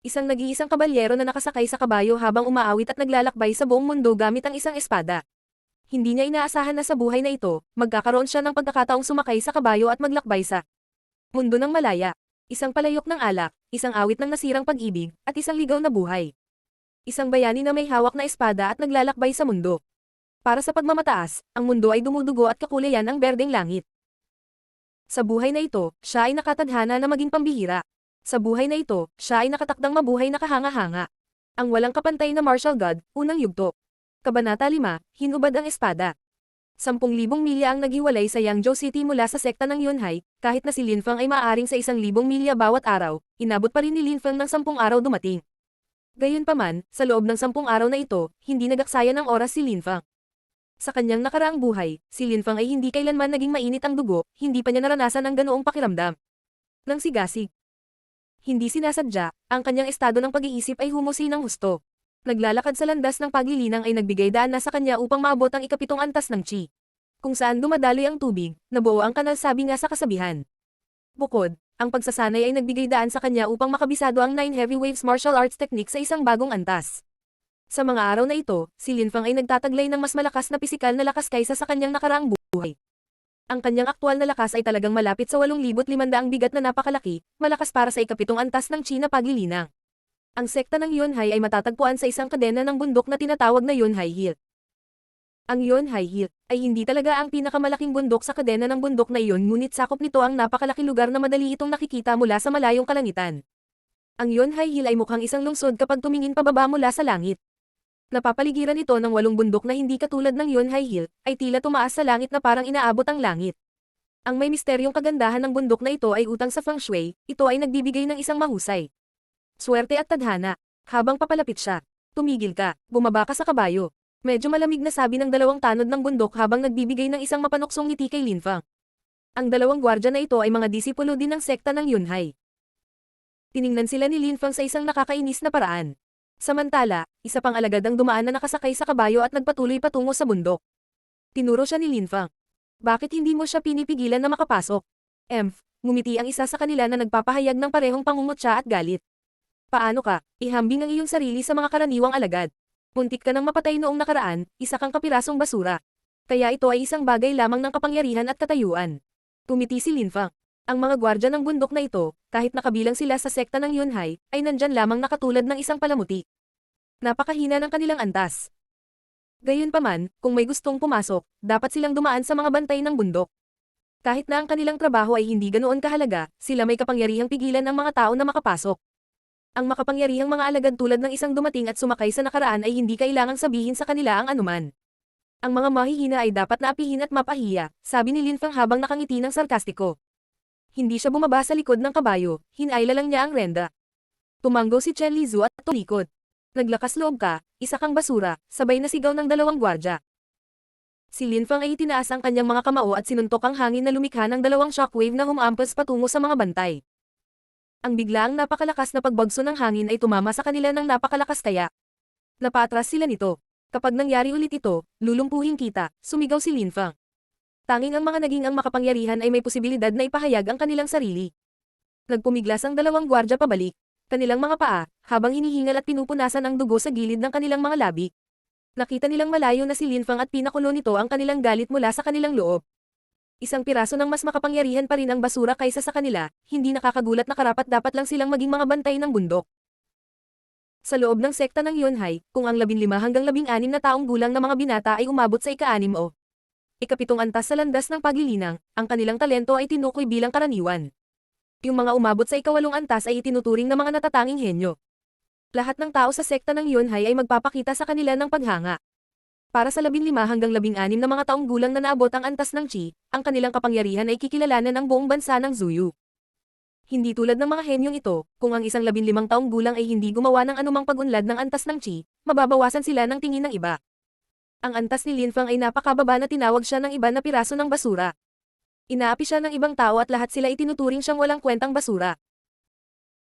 Speaker 1: Isang nag-iisang kabalyero na nakasakay sa kabayo habang umaawit at naglalakbay sa buong mundo gamit ang isang espada. Hindi niya inaasahan na sa buhay na ito, magkakaroon siya ng pagkakataong sumakay sa kabayo at maglakbay sa mundo ng malaya. Isang palayok ng alak, isang awit ng nasirang pag-ibig, at isang ligaw na buhay. Isang bayani na may hawak na espada at naglalakbay sa mundo. Para sa pagmamataas, ang mundo ay dumudugo at kakulayan ang berdeng langit. Sa buhay na ito, siya ay nakatadhana na maging pambihira. Sa buhay na ito, siya ay nakatakdang mabuhay na kahanga-hanga. Ang walang kapantay na martial god, unang yugto. Kabanata 5, Hinubad ang espada. 10,000 milya ang naghiwalay sa Yangzhou City mula sa sekta ng Yunhai, kahit na si Lin Feng ay maaaring sa 1,000 milya bawat araw, inabot pa rin ni Lin Feng ng 10 araw dumating. Gayunpaman, sa loob ng 10 araw na ito, hindi nagaksaya ng oras si Lin Feng. Sa kanyang nakaraang buhay, si Lin Feng ay hindi kailanman naging mainit ang dugo, hindi pa niya naranasan ang ganoong pakiramdam. Nang sigasig. Hindi sinasadya, ang kanyang estado ng pag-iisip ay humusi ng husto. Naglalakad sa landas ng paglilinang ay nagbigay daan na sa kanya upang maabot ang ikapitong antas ng Qi. Kung saan dumadaloy ang tubig, nabuo ang kanal sabi nga sa kasabihan. Bukod, ang pagsasanay ay nagbigay daan sa kanya upang makabisado ang 9 heavy waves martial arts technique sa isang bagong antas. Sa mga araw na ito, si Lin Feng ay nagtataglay ng mas malakas na pisikal na lakas kaysa sa kanyang nakaraang buhay. Ang kanyang aktwal na lakas ay talagang malapit sa 8,500 bigat na napakalaki, malakas para sa ikapitong antas ng Qi na paglilinang. Ang sekta ng Yunhai ay matatagpuan sa isang kadena ng bundok na tinatawag na Yunhai Hill. Ang Yunhai Hill ay hindi talaga ang pinakamalaking bundok sa kadena ng bundok na iyon, ngunit sakop nito ang napakalaking lugar na madali itong nakikita mula sa malayong kalangitan. Ang Yunhai Hill ay mukhang isang lungsod kapag tumingin pababa mula sa langit. Napapaligiran ito ng 8 bundok na hindi katulad ng Yunhai Hill, ay tila tumaas sa langit na parang inaabot ang langit. Ang may misteryong kagandahan ng bundok na ito ay utang sa feng shui, ito ay nagbibigay ng isang mahusay swerte at tadhana. Habang papalapit siya, tumigil ka, bumaba ka sa kabayo. Medyo malamig na sabi ng dalawang tanod ng bundok habang nagbibigay ng isang mapanuksong ngiti kay Lin Feng. Ang dalawang gwardya na ito ay mga disipulo din ng sekta ng Yunhai. Tiningnan sila ni Lin Feng sa isang nakakainis na paraan. Samantala, isa pang alagad ang dumaan na nakasakay sa kabayo at nagpatuloy patungo sa bundok. Tinuro siya ni Lin Feng. Bakit hindi mo siya pinipigilan na makapasok? Ngumiti ang isa sa kanila na nagpapahayag ng parehong pangungutya at galit. Paano ka, ihambing ang iyong sarili sa mga karaniwang alagad? Muntik ka nang mapatay noong nakaraan, isa kang kapirasong basura. Kaya ito ay isang bagay lamang ng kapangyarihan at katayuan. Tumiti si Lin Feng. Ang mga gwardya ng bundok na ito, kahit nakabilang sila sa sekta ng Yunhai, ay nandyan lamang nakatulad ng isang palamuti. Napakahina ng kanilang antas. Gayunpaman, kung may gustong pumasok, dapat silang dumaan sa mga bantay ng bundok. Kahit na ang kanilang trabaho ay hindi ganoon kahalaga, sila may kapangyarihang pigilan ang mga tao na makapasok. Ang makapangyarihang mga alagad tulad ng isang dumating at sumakay sa nakaraan ay hindi kailangang sabihin sa kanila ang anuman. Ang mga mahihina ay dapat na apihin at mapahiya, sabi ni Lin Feng habang nakangiti ng sarkastiko. Hindi siya bumaba sa likod ng kabayo, hinayla lang niya ang renda. Tumanggo si Chen Lizu at tulikod. Naglakas loob ka, isa kang basura, sabay na sigaw ng dalawang gwardya. Si Lin Feng ay itinaas ang kanyang mga kamao at sinuntok ang hangin na lumikha ng dalawang shockwave na humampas patungo sa mga bantay. Ang biglaang napakalakas na pagbagso ng hangin ay tumama sa kanila ng napakalakas kaya napaatras sila nito. Kapag nangyari ulit ito, lulumpuhin kita, sumigaw si Lin Feng. Tanging ang mga naging ang makapangyarihan ay may posibilidad na ipahayag ang kanilang sarili. Nagpumiglas ang dalawang gwardya pabalik, kanilang mga paa, habang hinihingal at pinupunasan ang dugo sa gilid ng kanilang mga labi. Nakita nilang malayo na si Lin Feng at pinakulo nito ang kanilang galit mula sa kanilang loob. Isang piraso ng mas makapangyarihan pa rin ang basura kaysa sa kanila, hindi nakakagulat na karapat-dapat lang silang maging mga bantay ng bundok. Sa loob ng sekta ng Yunhai, kung ang 15 hanggang 16 na taong gulang na mga binata ay umabot sa ika-6 o ikapitong antas sa landas ng paglilinang, ang kanilang talento ay tinukoy bilang karaniwan. Yung mga umabot sa ika-8 antas ay itinuturing na mga natatanging henyo. Lahat ng tao sa sekta ng Yunhai ay magpapakita sa kanila ng paghanga. Para sa 15 hanggang 16 na mga taong gulang na naabot ang antas ng Qi, ang kanilang kapangyarihan ay kikilalanan ng buong bansa ng Zuyu. Hindi tulad ng mga henyong ito, kung ang isang 15 taong gulang ay hindi gumawa ng anumang pag-unlad ng antas ng Qi, mababawasan sila ng tingin ng iba. Ang antas ni Lin Feng ay napakababa na tinawag siya ng iba na piraso ng basura. Inaapi siya ng ibang tao at lahat sila itinuturing siyang walang kwentang basura.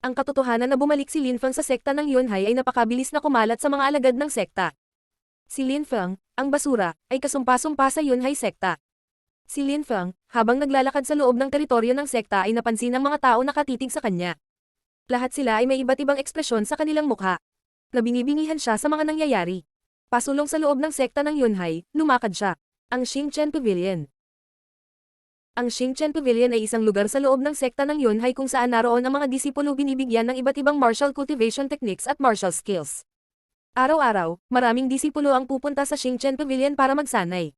Speaker 1: Ang katotohanan na bumalik si Lin Feng sa sekta ng Yunhai ay napakabilis na kumalat sa mga alagad ng sekta. Si Lin Feng, ang basura, ay kasumpa-sumpa sa Yunhai sekta. Si Lin Feng, habang naglalakad sa loob ng teritoryo ng sekta ay napansin ng mga tao nakatitig sa kanya. Lahat sila ay may iba't ibang ekspresyon sa kanilang mukha. Nabingi-bingihan siya sa mga nangyayari. Pasulong sa loob ng sekta ng Yunhai, lumakad siya. Ang Xingchen Pavilion. Ang Xingchen Pavilion ay isang lugar sa loob ng sekta ng Yunhai kung saan naroon ang mga disipulo binibigyan ng iba't ibang martial cultivation techniques at martial skills. Araw-araw, maraming disipulo ang pupunta sa Xingchen Pavilion para magsanay.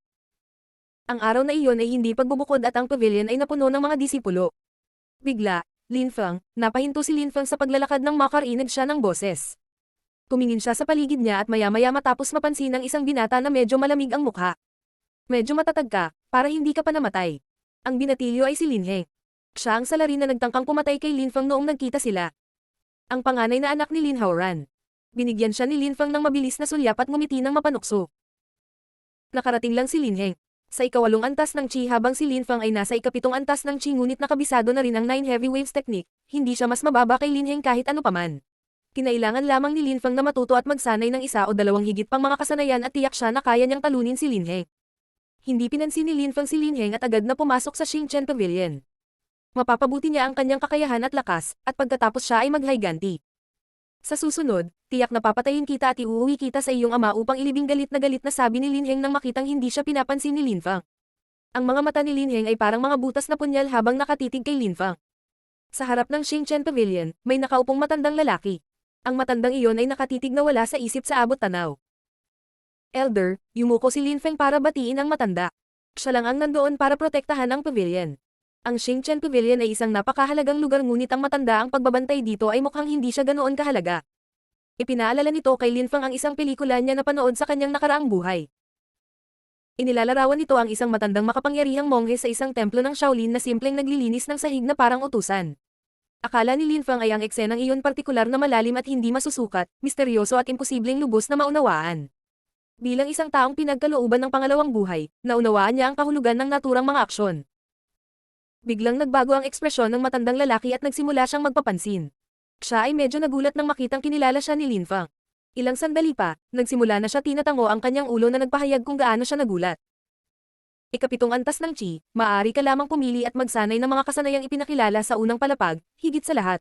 Speaker 1: Ang araw na iyon ay hindi pagbubukod at ang pavilion ay napuno ng mga disipulo. Bigla, Linfeng, napahinto si Linfeng sa paglalakad ng makarinig siya ng boses. Tumingin siya sa paligid niya at maya-maya matapos mapansin ng isang binata na medyo malamig ang mukha. Medyo matatag ka, para hindi ka pa namatay. Ang binatilyo ay si Linheng. Siya ang salarin na nagtangkang pumatay kay Linfeng noong nagkita sila. Ang panganay na anak ni Lin Haoran. Binigyan siya ni Linfeng ng mabilis na sulyap at ngumiti ng mapanukso. Nakarating lang si Linheng sa ika-8 antas ng Qi habang si Linfeng ay nasa ika-7 antas ng Qi ngunit nakabisado na rin ang 9 heavy waves technique, hindi siya mas mababa kay Linheng kahit ano paman. Kinailangan lamang ni Linfeng na matuto at magsanay ng 1 o 2 higit pang mga kasanayan at tiyak siya na kaya niyang talunin si Linheng. Hindi pinansin ni Linfeng si Linheng at agad na pumasok sa Xingchen Pavilion. Mapapabuti niya ang kanyang kakayahan at lakas, at pagkatapos siya ay maghayganti. Sa susunod, tiyak na papatayin kita at iuuwi kita sa iyong ama upang ilibing galit na sabi ni Linheng nang makitang hindi siya pinapansin ni Linfeng. Ang mga mata ni Linheng ay parang mga butas na punyal habang nakatitig kay Linfeng. Sa harap ng Xingchen Pavilion, may nakaupong matandang lalaki. Ang matandang iyon ay nakatitig na wala sa isip sa abot tanaw. Elder, yumuko si Linfeng para batiin ang matanda. Siya lang ang nandoon para protektahan ang pavilion. Ang Xingchen Pavilion ay isang napakahalagang lugar ngunit ang matanda ang pagbabantay dito ay mukhang hindi siya ganoon kahalaga. Ipinaalala nito kay Linfeng ang isang pelikula niya na panood sa kanyang nakaraang buhay. Inilalarawan nito ang isang matandang makapangyarihang monghe sa isang templo ng Shaolin na simpleng naglilinis ng sahig na parang utusan. Akala ni Linfeng ay ang eksenang iyon partikular na malalim at hindi masusukat, misteryoso at imposibleng lubos na maunawaan. Bilang isang taong pinagkalooban ng pangalawang buhay, naunawaan niya ang kahulugan ng naturang mga aksyon. Biglang nagbago ang ekspresyon ng matandang lalaki at nagsimula siyang magpapansin. Siya ay medyo nagulat nang makitang kinilala siya ni Linfeng. Ilang sandali pa, nagsimula na siya tinatango ang kanyang ulo na nagpahayag kung gaano siya nagulat. Ika-7 antas ng Qi, maaari ka lamang pumili at magsanay ng mga kasanayang ipinakilala sa unang palapag, higit sa lahat.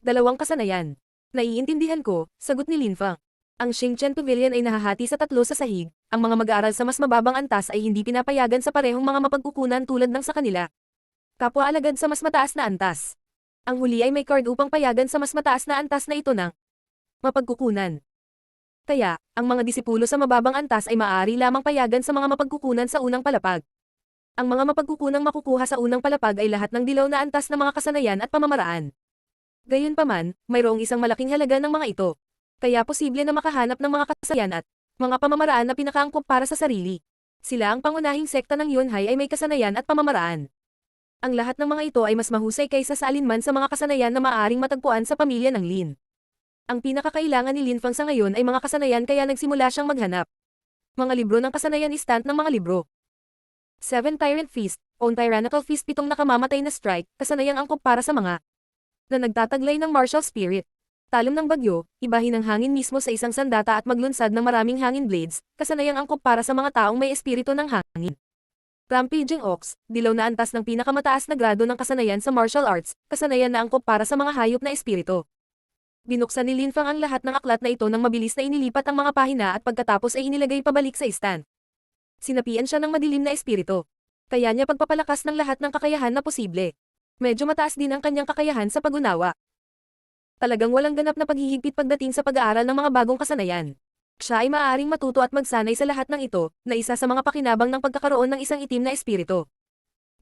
Speaker 1: 2 kasanayan. Naiintindihan ko, sagot ni Linfeng. Ang Xingchen Pavilion ay nahahati sa 3 sa sahig, ang mga mag-aaral sa mas mababang antas ay hindi pinapayagan sa parehong mga mapagkukunan tulad ng sa kanila. Kapwa alagad sa mas mataas na antas. Ang huli ay may card upang payagan sa mas mataas na antas na ito ng mapagkukunan. Kaya, ang mga disipulo sa mababang antas ay maaari lamang payagan sa mga mapagkukunan sa unang palapag. Ang mga mapagkukunang makukuha sa unang palapag ay lahat ng dilaw na antas na mga kasanayan at pamamaraan. Gayunpaman, mayroong isang malaking halaga ng mga ito. Kaya posible na makahanap ng mga kasanayan at mga pamamaraan na pinakaangkop para sa sarili. Sila ang pangunahing sekta ng Yunhai ay may kasanayan at pamamaraan. Ang lahat ng mga ito ay mas mahusay kaysa sa alinman sa mga kasanayan na maaaring matagpuan sa pamilya ng Lin. Ang pinakakailangan ni Linfeng sa ngayon ay mga kasanayan kaya nagsimula siyang maghanap. Mga libro ng kasanayan istant ng mga libro. 7 Tyrant Feast, On Tyrannical Feast 7 nakamamatay na strike, kasanayang angkop para sa mga na nagtataglay ng martial spirit. Talon ng bagyo, ibahin ang hangin mismo sa isang sandata at maglunsad ng maraming hangin blades, kasanayang angkop para sa mga taong may espiritu ng hangin. Rampaging Ox, dilaw na antas ng pinakamataas na grado ng kasanayan sa martial arts, kasanayan na angkop para sa mga hayop na espiritu. Binuksan ni Linfeng ang lahat ng aklat na ito nang mabilis na inilipat ang mga pahina at pagkatapos ay inilagay pabalik sa stand. Sinapian siya ng madilim na espiritu. Kaya niya pagpapalakas ng lahat ng kakayahan na posible. Medyo mataas din ang kanyang kakayahan sa pag-unawa. Talagang walang ganap na paghihigpit pagdating sa pag-aaral ng mga bagong kasanayan. Siya ay maaaring matuto at magsanay sa lahat ng ito, na isa sa mga pakinabang ng pagkakaroon ng isang itim na espiritu.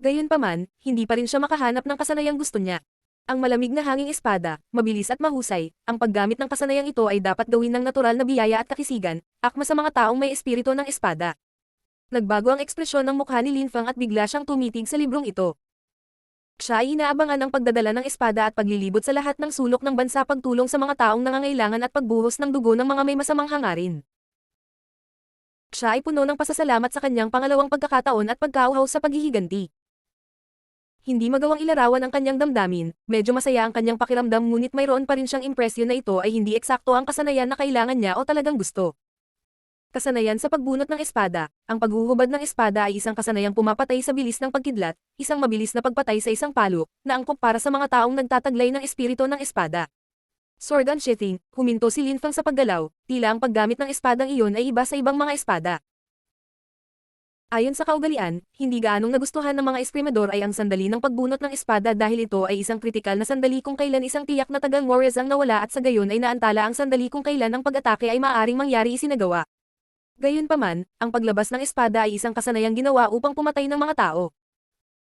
Speaker 1: Gayunpaman, hindi pa rin siya makahanap ng kasanayang gusto niya. Ang malamig na hanging espada, mabilis at mahusay, ang paggamit ng kasanayang ito ay dapat gawin ng natural na biyaya at kakisigan, akma sa mga taong may espiritu ng espada. Nagbago ang ekspresyon ng mukha ni Linfeng at bigla siyang tumitig sa librong ito. Siya ay inaabangan ang pagdadala ng espada at paglilibot sa lahat ng sulok ng bansa pagtulong sa mga taong nangangailangan at pagbuhos ng dugo ng mga may masamang hangarin. Siya ay puno ng pasasalamat sa kanyang pangalawang pagkakataon at pagkauhaw sa paghihiganti. Hindi magawang ilarawan ang kanyang damdamin, medyo masaya ang kanyang pakiramdam ngunit mayroon pa rin siyang impresyon na ito ay hindi eksakto ang kasanayan na kailangan niya o talagang gusto. Kasanayan sa pagbunot ng espada. Ang paghuhubad ng espada ay isang kasanayang pumapatay sa bilis ng pagkidlat, isang mabilis na pagpatay sa isang palo, na angkop para sa mga taong nagtataglay ng espiritu ng espada. Sword unsheathing, huminto si Lin Fang sa paggalaw, tila ang paggamit ng espadang iyon ay iba sa ibang mga espada. Ayon sa kaugalian, hindi gaanong nagustuhan ng mga eskrimador ay ang sandali ng pagbunot ng espada dahil ito ay isang kritikal na sandali kung kailan isang tiyak na tagal warriors ang nawala at sa gayon ay naantala ang sandali kung kailan ang pag-atake ay maaaring mangyari isinagawa. Gayunpaman, ang paglabas ng espada ay isang kasanayang ginawa upang pumatay ng mga tao.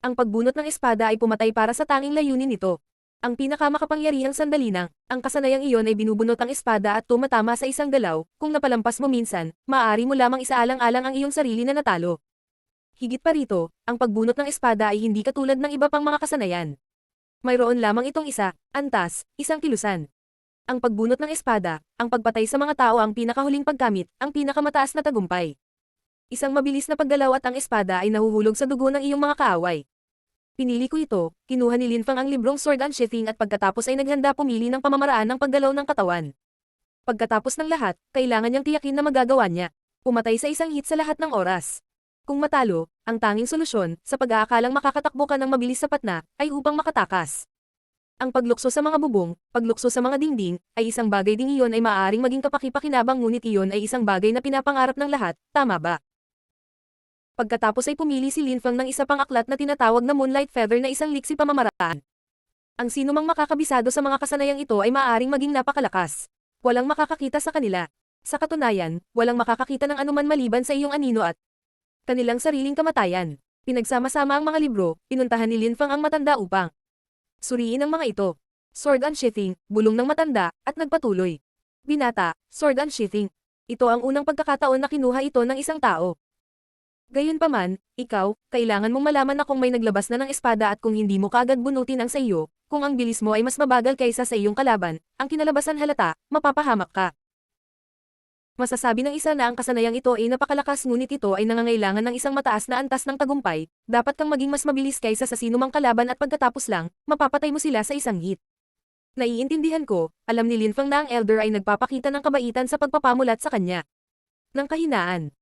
Speaker 1: Ang pagbunot ng espada ay pumatay para sa tanging layunin nito. Ang pinakamakapangyarihang sandali ang kasanayang iyon ay binubunot ang espada at tumatama sa isang galaw, kung napalampas mo minsan, maaari mo lamang isaalang-alang ang iyong sarili na natalo. Higit pa rito, ang pagbunot ng espada ay hindi katulad ng iba pang mga kasanayan. Mayroon lamang itong isa, antas, isang kilusan. Ang pagbunot ng espada, ang pagpatay sa mga tao ang pinakahuling pagkamit, ang pinakamataas na tagumpay. Isang mabilis na paggalaw at ang espada ay nahuhulog sa dugo ng iyong mga kaaway. Pinili ko ito, kinuha ni Lin Fang ang librong Sword Unsheathing at pagkatapos ay naghanda pumili ng pamamaraan ng paggalaw ng katawan. Pagkatapos ng lahat, kailangan niyang tiyakin na magagawa niya. Pumatay sa isang hit sa lahat ng oras. Kung matalo, ang tanging solusyon, sa pag-aakalang makakatakbo ka ng mabilis sapat na, ay upang makatakas. Ang paglukso sa mga bubong, paglukso sa mga dingding, ay isang bagay ding iyon ay maaaring maging kapaki-pakinabang ngunit iyon ay isang bagay na pinapangarap ng lahat, tama ba? Pagkatapos ay pumili si Lin Fang ng isa pang aklat na tinatawag na Moonlight Feather na isang liksi pamamaraan. Ang sinumang makakabisado sa mga kasanayang ito ay maaaring maging napakalakas. Walang makakakita sa kanila. Sa katunayan, walang makakakita ng anuman maliban sa iyong anino at kanilang sariling kamatayan. Pinagsama-sama ang mga libro, pinuntahan ni Lin Fang ang matanda upang suriin ang mga ito. Sword Unsheathing, bulong ng matanda, at nagpatuloy. Binata, Sword Unsheathing. Ito ang unang pagkakataon na kinuha ito ng isang tao. Gayunpaman, ikaw, kailangan mong malaman na kung may naglabas na ng espada at kung hindi mo kaagad bunutin ang sa iyo, kung ang bilis mo ay mas mabagal kaysa sa iyong kalaban, ang kinalabasan halata, mapapahamak ka. Masasabi ng isa na ang kasanayang ito ay napakalakas ngunit ito ay nangangailangan ng isang mataas na antas ng tagumpay, dapat kang maging mas mabilis kaysa sa sinumang kalaban at pagkatapos lang, mapapatay mo sila sa isang hit. Naiintindihan ko, alam ni Lin Fang na ang elder ay nagpapakita ng kabaitan sa pagpapamulat sa kanya. Ng kahinaan.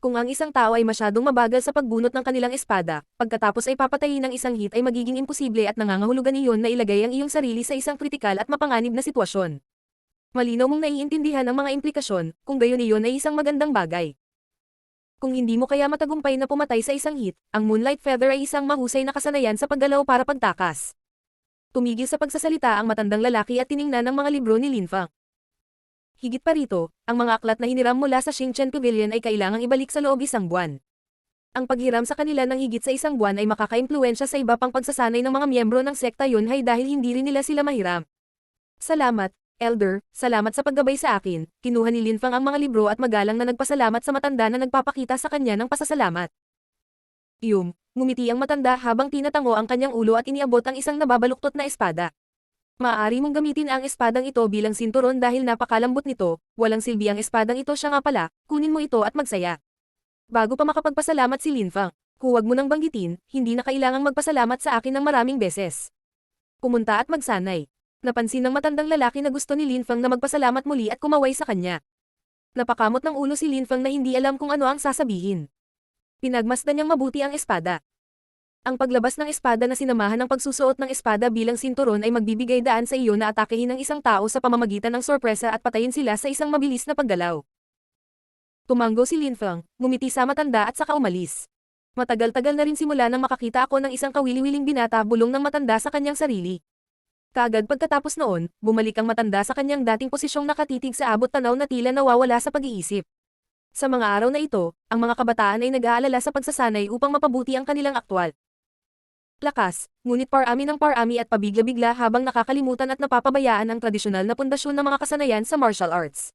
Speaker 1: Kung ang isang tao ay masyadong mabagal sa pagbunot ng kanilang espada, pagkatapos ay papatayin ng isang hit ay magiging imposible at nangangahulugan iyon na ilagay ang iyong sarili sa isang kritikal at mapanganib na sitwasyon. Malinaw mong naiintindihan ang mga implikasyon, kung gayon iyon ay isang magandang bagay. Kung hindi mo kaya matagumpay na pumatay sa isang hit, ang Moonlight Feather ay isang mahusay na kasanayan sa paggalaw para pagtakas. Tumigil sa pagsasalita ang matandang lalaki at tiningnan ang mga libro ni Lin Fang. Higit pa rito, ang mga aklat na hiniram mula sa Xingchen Pavilion ay kailangang ibalik sa loob isang buwan. Ang paghiram sa kanila ng higit sa isang buwan ay makakaimpluwensya sa iba pang pagsasanay ng mga miyembro ng sekta Yunhai dahil hindi rin nila sila mahiram. Salamat, Elder, salamat sa paggabay sa akin. Kinuha ni Lin Fang ang mga libro at magalang na nagpasalamat sa matanda na nagpapakita sa kanya ng pasasalamat. Ngumiti ang matanda habang tinatango ang kanyang ulo at iniabot ang isang nababaluktot na espada. Maaari mong gamitin ang espadang ito bilang sinturon dahil napakalambot nito, walang silbi ang espadang ito siya nga pala, kunin mo ito at magsaya. Bago pa makapagpasalamat si Lin Fang, huwag mo nang banggitin, hindi na kailangang magpasalamat sa akin ng maraming beses. Pumunta at magsanay. Napansin ng matandang lalaki na gusto ni Lin Fang na magpasalamat muli at kumaway sa kanya. Napakamot ng ulo si Lin Fang na hindi alam kung ano ang sasabihin. Pinagmasdan niyang mabuti ang espada. Ang paglabas ng espada na sinamahan ng pagsusuot ng espada bilang sinturon ay magbibigay daan sa iyo na atakehin ng isang tao sa pamamagitan ng sorpresa at patayin sila sa isang mabilis na paggalaw. Tumango si Lin Fang, ngumiti sa matanda at saka umalis. Matagal-tagal na rin simula nang makakita ako ng isang kawili-wiling binata bulong ng matanda sa kanyang sarili. Kaagad pagkatapos noon, bumalik ang matanda sa kanyang dating posisyong nakatitig sa abot tanaw na tila nawawala sa pag-iisip. Sa mga araw na ito, ang mga kabataan ay nag-aalala sa pagsasanay upang mapabuti ang kanilang aktwal. Lakas, ngunit parami ng parami at pabigla-bigla habang nakakalimutan at napapabayaan ang tradisyonal na pundasyon ng mga kasanayan sa martial arts.